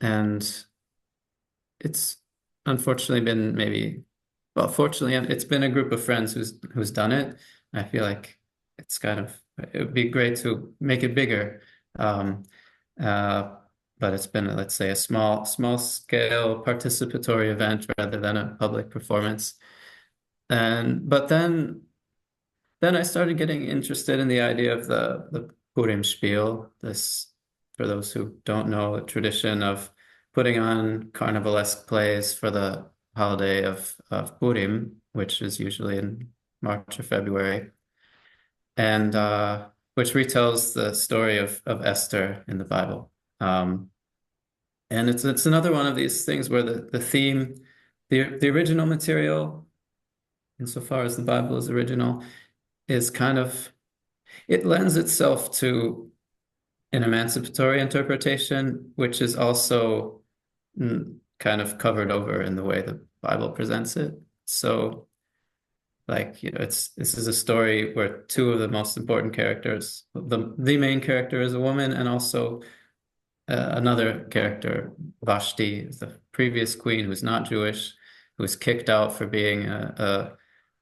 and it's unfortunately been maybe well, fortunately, it's been a group of friends who's done it. I feel like it would be great to make it bigger. Um, uh, but it's been, let's say, a small scale participatory event rather than a public performance. But then I started getting interested in the idea of the Purim spiel. This, for those who don't know, the tradition of putting on carnivalesque plays for the holiday of Purim, which is usually in March or February, and which retells the story of Esther in the Bible. Um, and it's another one of these things where the theme, the original material, insofar as the Bible is original, is kind of it lends itself to an emancipatory interpretation, which is also kind of covered over in the way the Bible presents it. So, this is a story where two of the most important characters, the main character is a woman, and also another character, Vashti, is the previous queen who's not Jewish, who was kicked out for being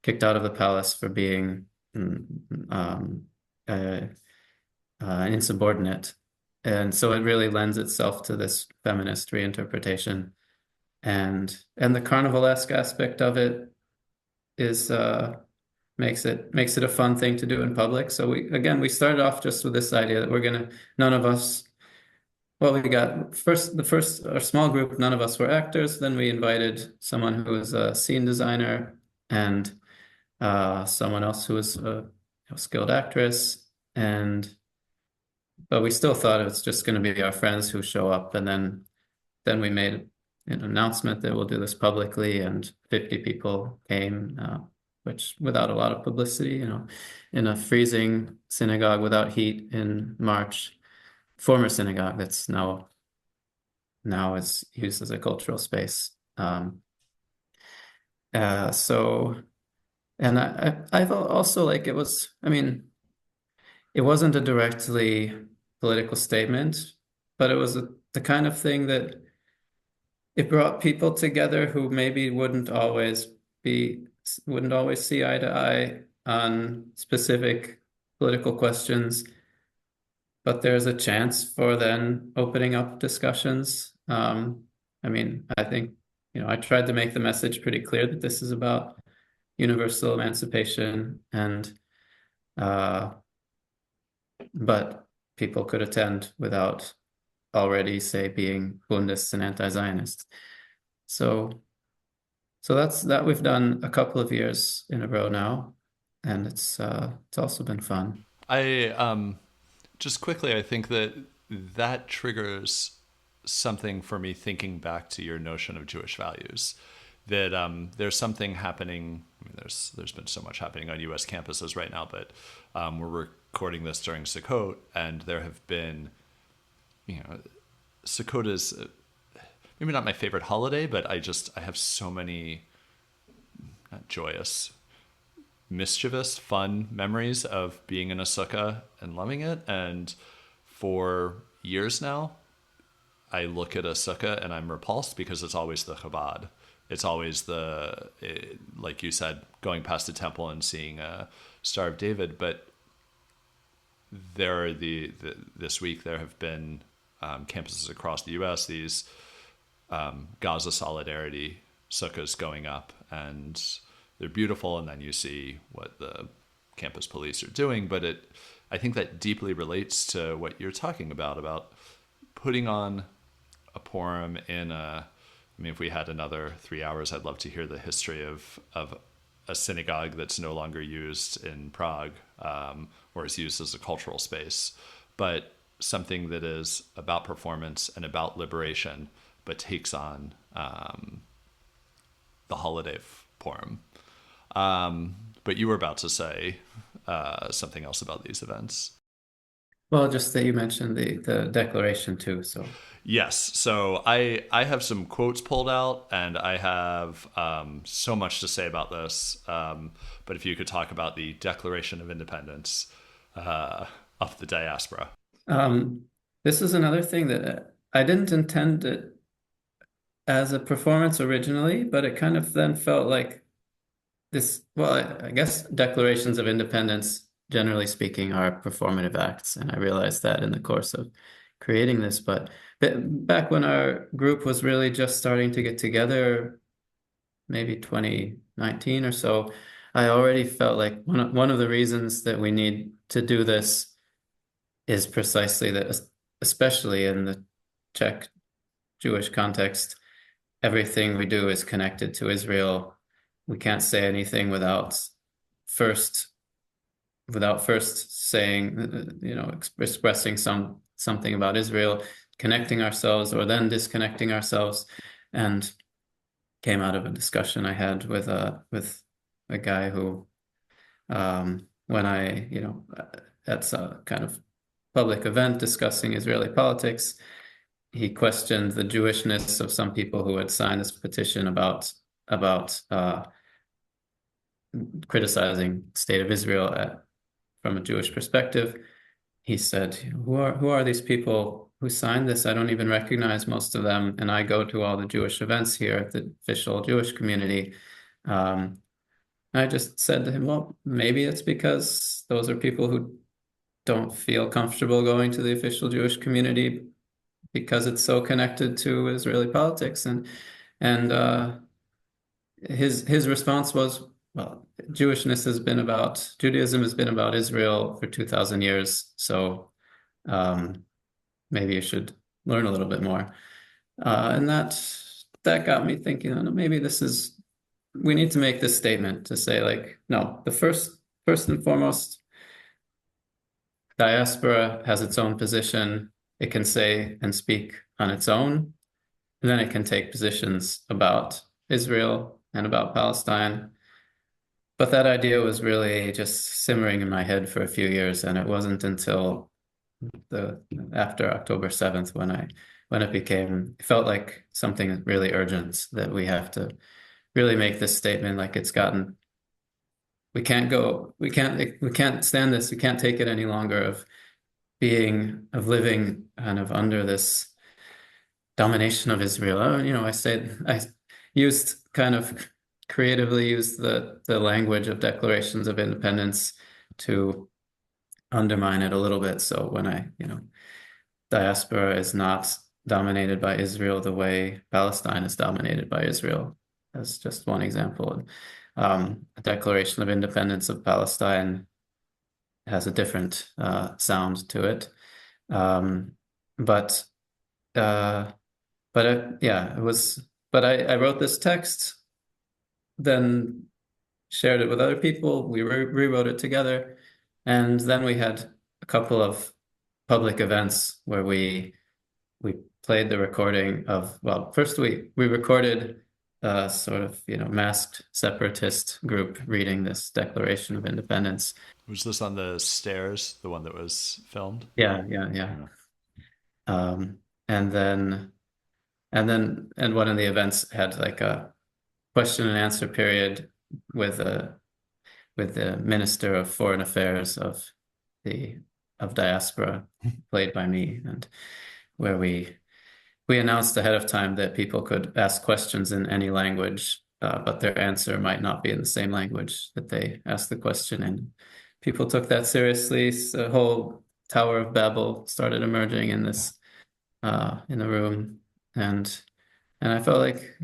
kicked out of the palace for being mm, um, uh, an insubordinate. And so it really lends itself to this feminist reinterpretation. And the carnivalesque aspect of it is makes it a fun thing to do in public. So we started off just with this idea that none of us, well, we got our small group, none of us were actors. Then we invited someone who was a scene designer and someone else who was a skilled actress. But we still thought it was just going to be our friends who show up. And then we made an announcement that we'll do this publicly, and 50 people came, which without a lot of publicity, in a freezing synagogue without heat in March, former synagogue that's now is used as a cultural space. So, and I've also like it was, I mean, it wasn't a directly political statement, but it was the kind of thing that it brought people together who maybe wouldn't always see eye to eye on specific political questions, but there's a chance for then opening up discussions. I mean, I think, I tried to make the message pretty clear that this is about universal emancipation, but people could attend without already, say, being Bundists and anti-Zionists. So that's that we've done a couple of years in a row now, and it's also been fun. I just quickly, I think that triggers something for me thinking back to your notion of Jewish values. That there's something happening. I mean, there's been so much happening on U.S. campuses right now, but we're recording this during Sukkot, and there have been, Sukkot is maybe not my favorite holiday, but I have so many not joyous, mischievous, fun memories of being in a sukkah and loving it. And for years now, I look at a sukkah and I'm repulsed because it's always the Chabad. It's always like you said, going past the temple and seeing a Star of David. But there are this week there have been campuses across the U.S. these Gaza solidarity sukkahs going up, and they're beautiful. And then you see what the campus police are doing. But I think that deeply relates to what you're talking about putting on a Purim in a. I mean, if we had another 3 hours, I'd love to hear the history of a synagogue that's no longer used in Prague, or is used as a cultural space, but something that is about performance and about liberation, but takes on the holiday of Purim. But you were about to say something else about these events. Well, just that you mentioned the declaration too, so. Yes. So I have some quotes pulled out, and I have so much to say about this. But if you could talk about the Declaration of Independence of the diaspora. This is another thing that I didn't intend it as a performance originally, but it kind of then felt like this. Well, I guess declarations of independence, generally speaking, are performative acts, and I realized that in the course of creating this. But back when our group was really just starting to get together, maybe 2019 or so, I already felt like one of the reasons that we need to do this is precisely that, especially in the Czech Jewish context, everything we do is connected to Israel. We can't say anything without first saying, expressing something about Israel, connecting ourselves, or then disconnecting ourselves. And came out of a discussion I had with a guy who, when I, at a kind of public event discussing Israeli politics, he questioned the Jewishness of some people who had signed this petition about criticizing the state of Israel from a Jewish perspective. He said, who are these people who signed this? I don't even recognize most of them, and I go to all the Jewish events here at the official Jewish community. I just said to him, well, maybe it's because those are people who don't feel comfortable going to the official Jewish community because it's so connected to Israeli politics. And his response was, well, Judaism has been about Israel for 2,000 years, so um, maybe you should learn a little bit more. And that got me thinking, oh, no, maybe we need to make this statement to say, like, no, the first and foremost, diaspora has its own position. It can say and speak on its own, and then it can take positions about Israel and about Palestine. But that idea was really just simmering in my head for a few years, and it wasn't until the after October 7th when it felt like something really urgent that we have to really make this statement. Like, we can't stand this, we can't take it any longer of living kind of under this domination of Israel. I used kind of creatively used the language of declarations of independence to undermine it a little bit. So diaspora is not dominated by Israel the way Palestine is dominated by Israel. That's just one example. A declaration of independence of Palestine has a different sound to it. Um, but uh, yeah, it was. But I wrote this text, then shared it with other people. We rewrote it together, and then we had a couple of public events where we played the recording of, well, first we recorded a sort of, masked separatist group reading this Declaration of Independence. Was this on the stairs, the one that was filmed? Yeah, yeah, yeah. Yeah. Um, and then and one of the events had like a question and answer period with the Minister of Foreign Affairs the of diaspora, played by me, and where we announced ahead of time that people could ask questions in any language, but their answer might not be in the same language that they asked the question in. People took that seriously. So the whole Tower of Babel started emerging in the room, and I felt like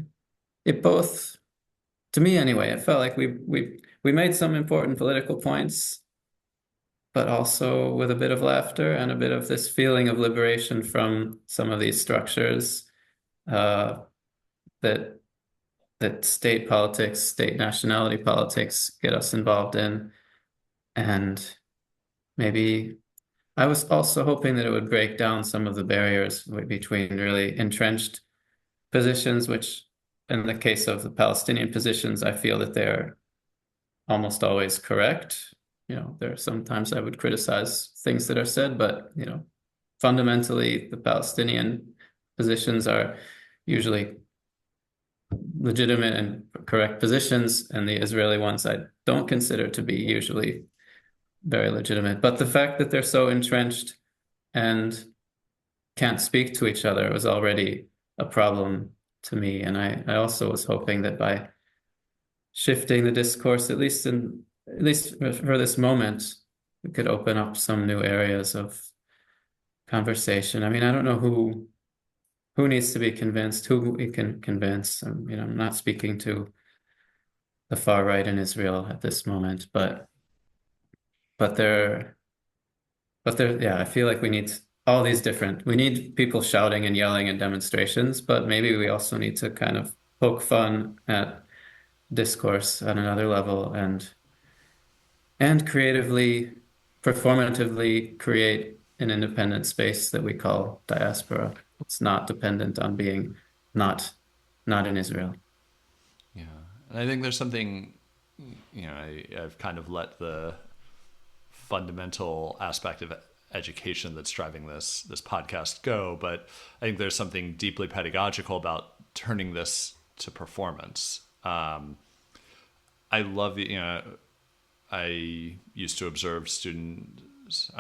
it both, to me anyway, it felt like we made some important political points, but also with a bit of laughter and a bit of this feeling of liberation from some of these structures uh, that state politics, state nationality politics get us involved in. And maybe I was also hoping that it would break down some of the barriers between really entrenched positions, which in the case of the Palestinian positions, I feel that they're almost always correct. There are sometimes I would criticize things that are said, but fundamentally the Palestinian positions are usually legitimate and correct positions, and the Israeli ones I don't consider to be usually very legitimate. But the fact that they're so entrenched and can't speak to each other was already a problem to me. And I also was hoping that by shifting the discourse, at least for this moment, we could open up some new areas of conversation. I mean, I don't know who needs to be convinced, who we can convince. I'm not speaking to the far right in Israel at this moment, but there, yeah, I feel like we need people shouting and yelling in demonstrations, but maybe we also need to kind of poke fun at discourse on another level and creatively, performatively create an independent space that we call diaspora. It's not dependent on being not in Israel. Yeah. And I think there's something, I've kind of let the fundamental aspect of education that's driving this podcast go, but I think there's something deeply pedagogical about turning this to performance. I love I used to observe students,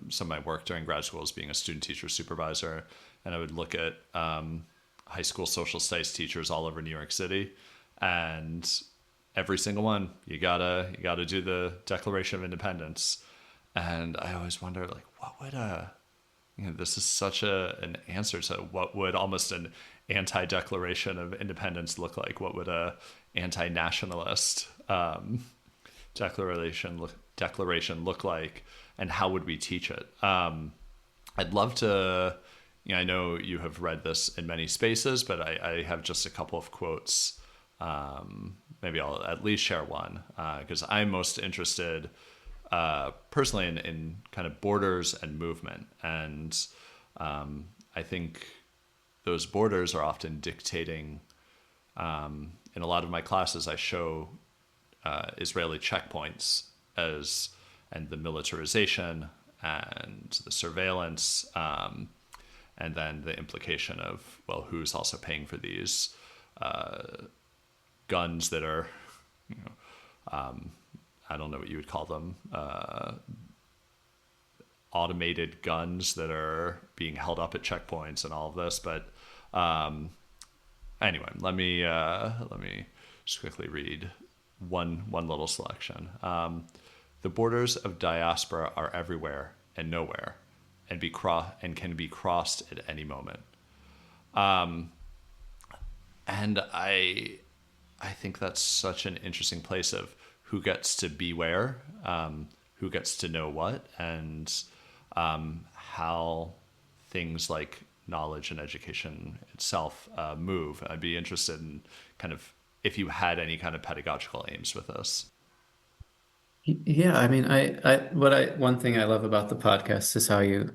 some of my work during grad school as being a student teacher supervisor, and I would look at high school social studies teachers all over New York City, and every single one, you gotta do the Declaration of Independence. And I always wonder, like, what would this is such an answer to what would almost an anti-declaration of independence look like. What would a anti-nationalist declaration look like, and how would we teach it? I'd love to. I know you have read this in many spaces, but I have just a couple of quotes. Maybe I'll at least share one because I'm most interested personally in kind of borders and movement. And I think those borders are often dictating. In a lot of my classes, I show Israeli checkpoints and the militarization and the surveillance, and then the implication of, well, who's also paying for these guns that are, I don't know what you would call them, automated guns that are being held up at checkpoints and all of this. But anyway, let me just quickly read one little selection. The borders of diaspora are everywhere and nowhere, and can be crossed at any moment. And I think that's such an interesting place of who gets to be where, who gets to know what, and how things like knowledge and education itself move. I'd be interested in kind of if you had any kind of pedagogical aims with this. Yeah, I mean, one thing I love about the podcast is I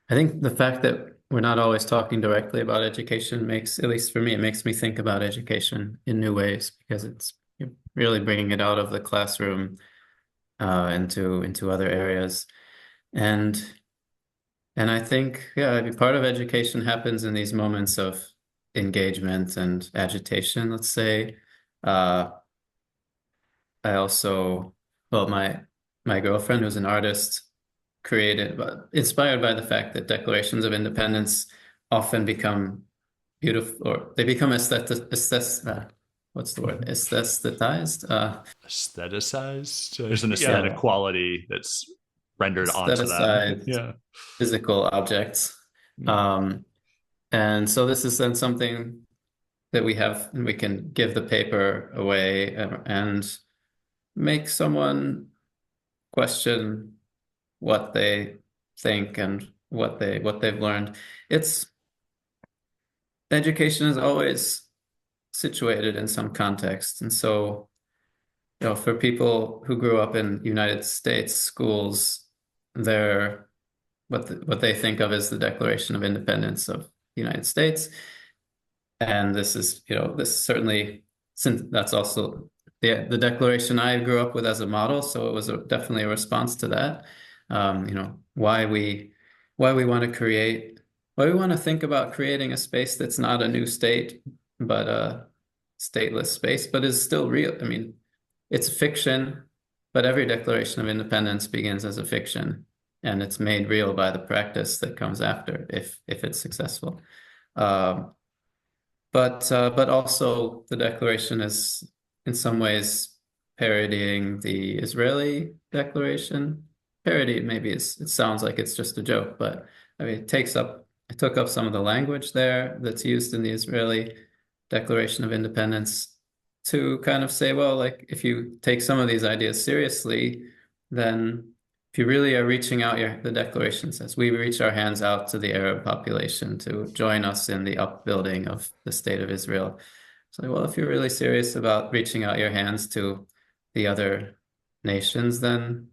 think the fact that we're not always talking directly about education at least for me, it makes me think about education in new ways because it's really bringing it out of the classroom into other areas. And I think, yeah, I mean, part of education happens in these moments of engagement and agitation, let's say. Uh, I also, well, my girlfriend, who's an artist, inspired by the fact that declarations of independence often become beautiful, or they become what's the word? Aestheticized? Aestheticized. There's an Yeah, aesthetic quality that's rendered onto that. aestheticized Yeah. physical objects. Mm. Um, and so this is then something that we can give the paper away and make someone question what they think and what they've learned. It's Education is always situated in some context, and so for people who grew up in United States schools, they're what they think of as the Declaration of Independence of the United States. And this certainly, since that's also the declaration I grew up with as a model, so it was definitely a response to that. Why we want to why we want to think about creating a space that's not a new state, but a stateless space, but is still real. I mean, it's fiction, but every Declaration of Independence begins as a fiction, and it's made real by the practice that comes after, if it's successful. But also the declaration is in some ways parodying the Israeli declaration. Parody maybe it sounds like it's just a joke, but I mean it took up some of the language there that's used in the Israeli Declaration of Independence to kind of say, well, like if you take some of these ideas seriously, then if you really are reaching out, the declaration says, we reach our hands out to the Arab population to join us in the upbuilding of the state of Israel. So, well, if you're really serious about reaching out your hands to the other nations, then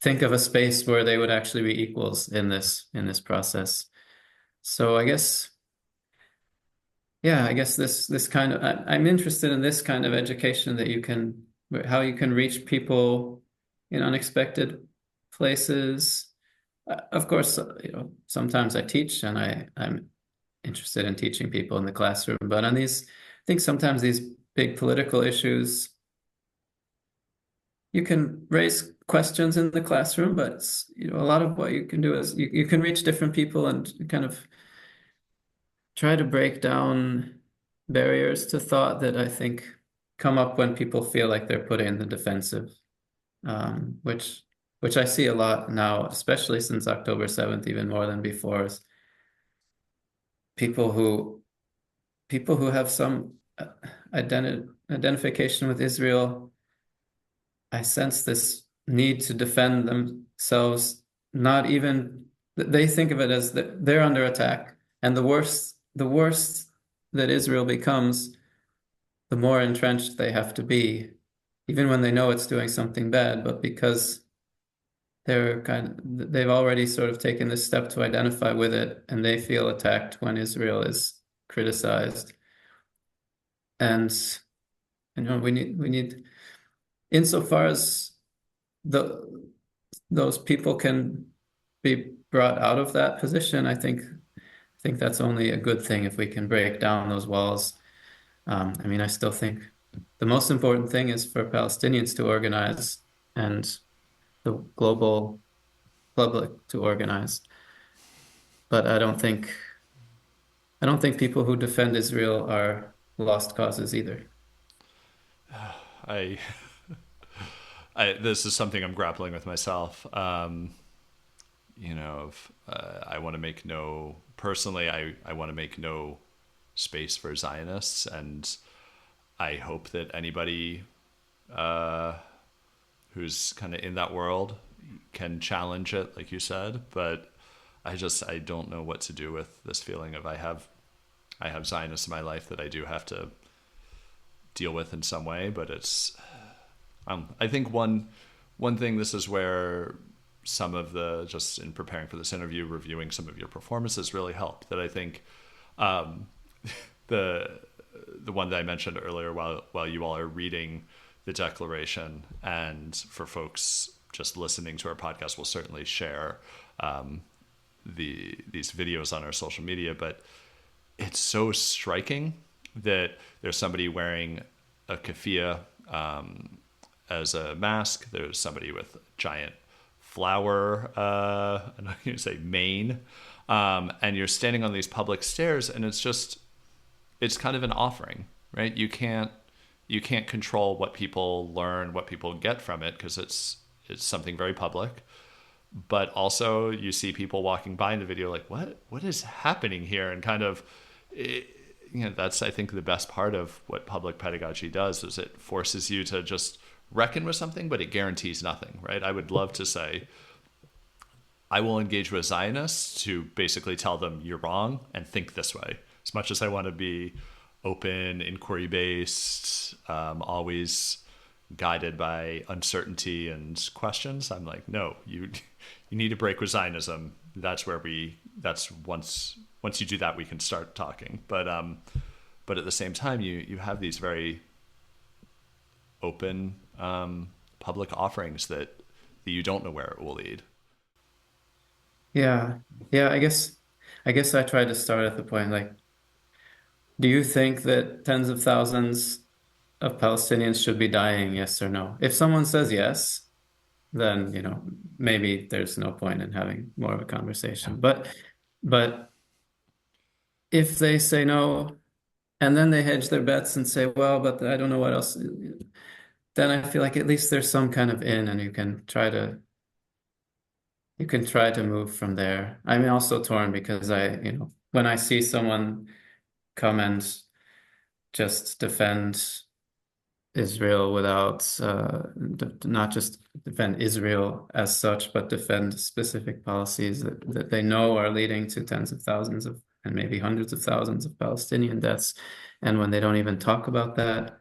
think of a space where they would actually be equals in this process. So I guess, yeah, I guess this kind of I'm interested in this kind of education how you can reach people in unexpected places. Of course, sometimes I teach and I'm interested in teaching people in the classroom, but I think sometimes these big political issues, you can raise questions in the classroom, but a lot of what you can do is you can reach different people and kind of try to break down barriers to thought that I think come up when people feel like they're put in the defensive, which which I see a lot now, especially since October 7th, even more than before, is people who have some identification with Israel. I sense this need to defend themselves. Not even they think of it as that they're under attack, and the worse that Israel becomes, the more entrenched they have to be, even when they know it's doing something bad. But because they've already sort of taken this step to identify with it, and they feel attacked when Israel is criticized. And we need insofar as those people can be brought out of that position, I think that's only a good thing if we can break down those walls. I mean, I still think the most important thing is for Palestinians to organize and the global public to organize. But I don't think people who defend Israel are lost causes either. I this is something I'm grappling with myself. I want to make personally, I want to make no space for Zionists, and I hope that anybody who's kind of in that world can challenge it, like you said. But I don't know what to do with this feeling of I have Zionists in my life that I do have to deal with in some way. But it's I think one thing, this is where some of just in preparing for this interview, reviewing some of your performances really helped. That I think the one that I mentioned earlier, while you all are reading the declaration, and for folks just listening to our podcast, we'll certainly share these videos on our social media. But it's so striking that there's somebody wearing a keffiyeh as a mask. There's somebody with a giant flower, I'm not going to say mane, and you're standing on these public stairs, and it's kind of an offering, right? You can't control what people learn, what people get from it, because it's something very public. But also you see people walking by in the video like, what is happening here? And kind of, that's, I think, the best part of what public pedagogy does, is it forces you to just reckon with something, but it guarantees nothing, right? I would love to say, I will engage with Zionists to basically tell them you're wrong and think this way. As much as I want to be open, inquiry-based, always guided by uncertainty and questions, I'm like, no, you need to break with Zionism. That's once you do that, we can start talking. But at the same time, you have these very open public offerings that you don't know where it will lead. Yeah. I guess I tried to start at the point, like, do you think that tens of thousands of Palestinians should be dying, yes or no? If someone says yes, then, maybe there's no point in having more of a conversation. But if they say no, and then they hedge their bets and say, well, but I don't know what else, then I feel like at least there's some kind of in, and you can try to move from there. I'm also torn because when I see someone come and just defend Israel without not just defend Israel as such, but defend specific policies that they know are leading to tens of thousands of, and maybe hundreds of thousands of Palestinian deaths. And when they don't even talk about that,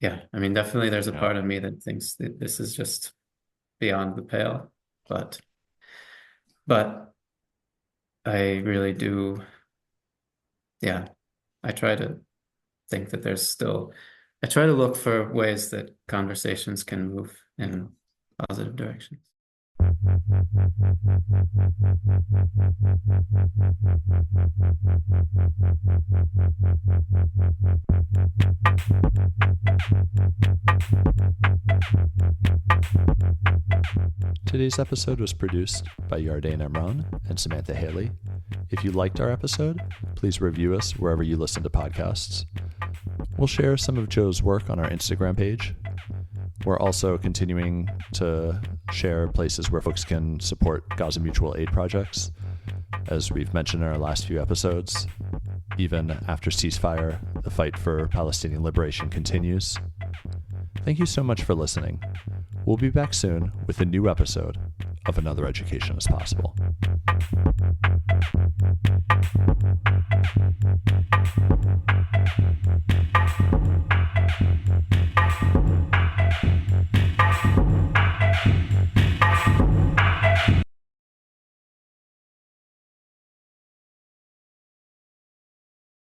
yeah, I mean, definitely there's a part of me that thinks that this is just beyond the pale. But I really do, yeah, I try to think that I try to look for ways that conversations can move in positive directions. Today's episode was produced by Yardain Emron and Samantha Haley. If you liked our episode, please review us wherever you listen to podcasts. We'll share some of Joe's work on our Instagram page. We're also continuing to share places where folks can support Gaza Mutual Aid projects. As we've mentioned in our last few episodes, even after ceasefire, the fight for Palestinian liberation continues. Thank you so much for listening. We'll be back soon with a new episode of Another Education is Possible.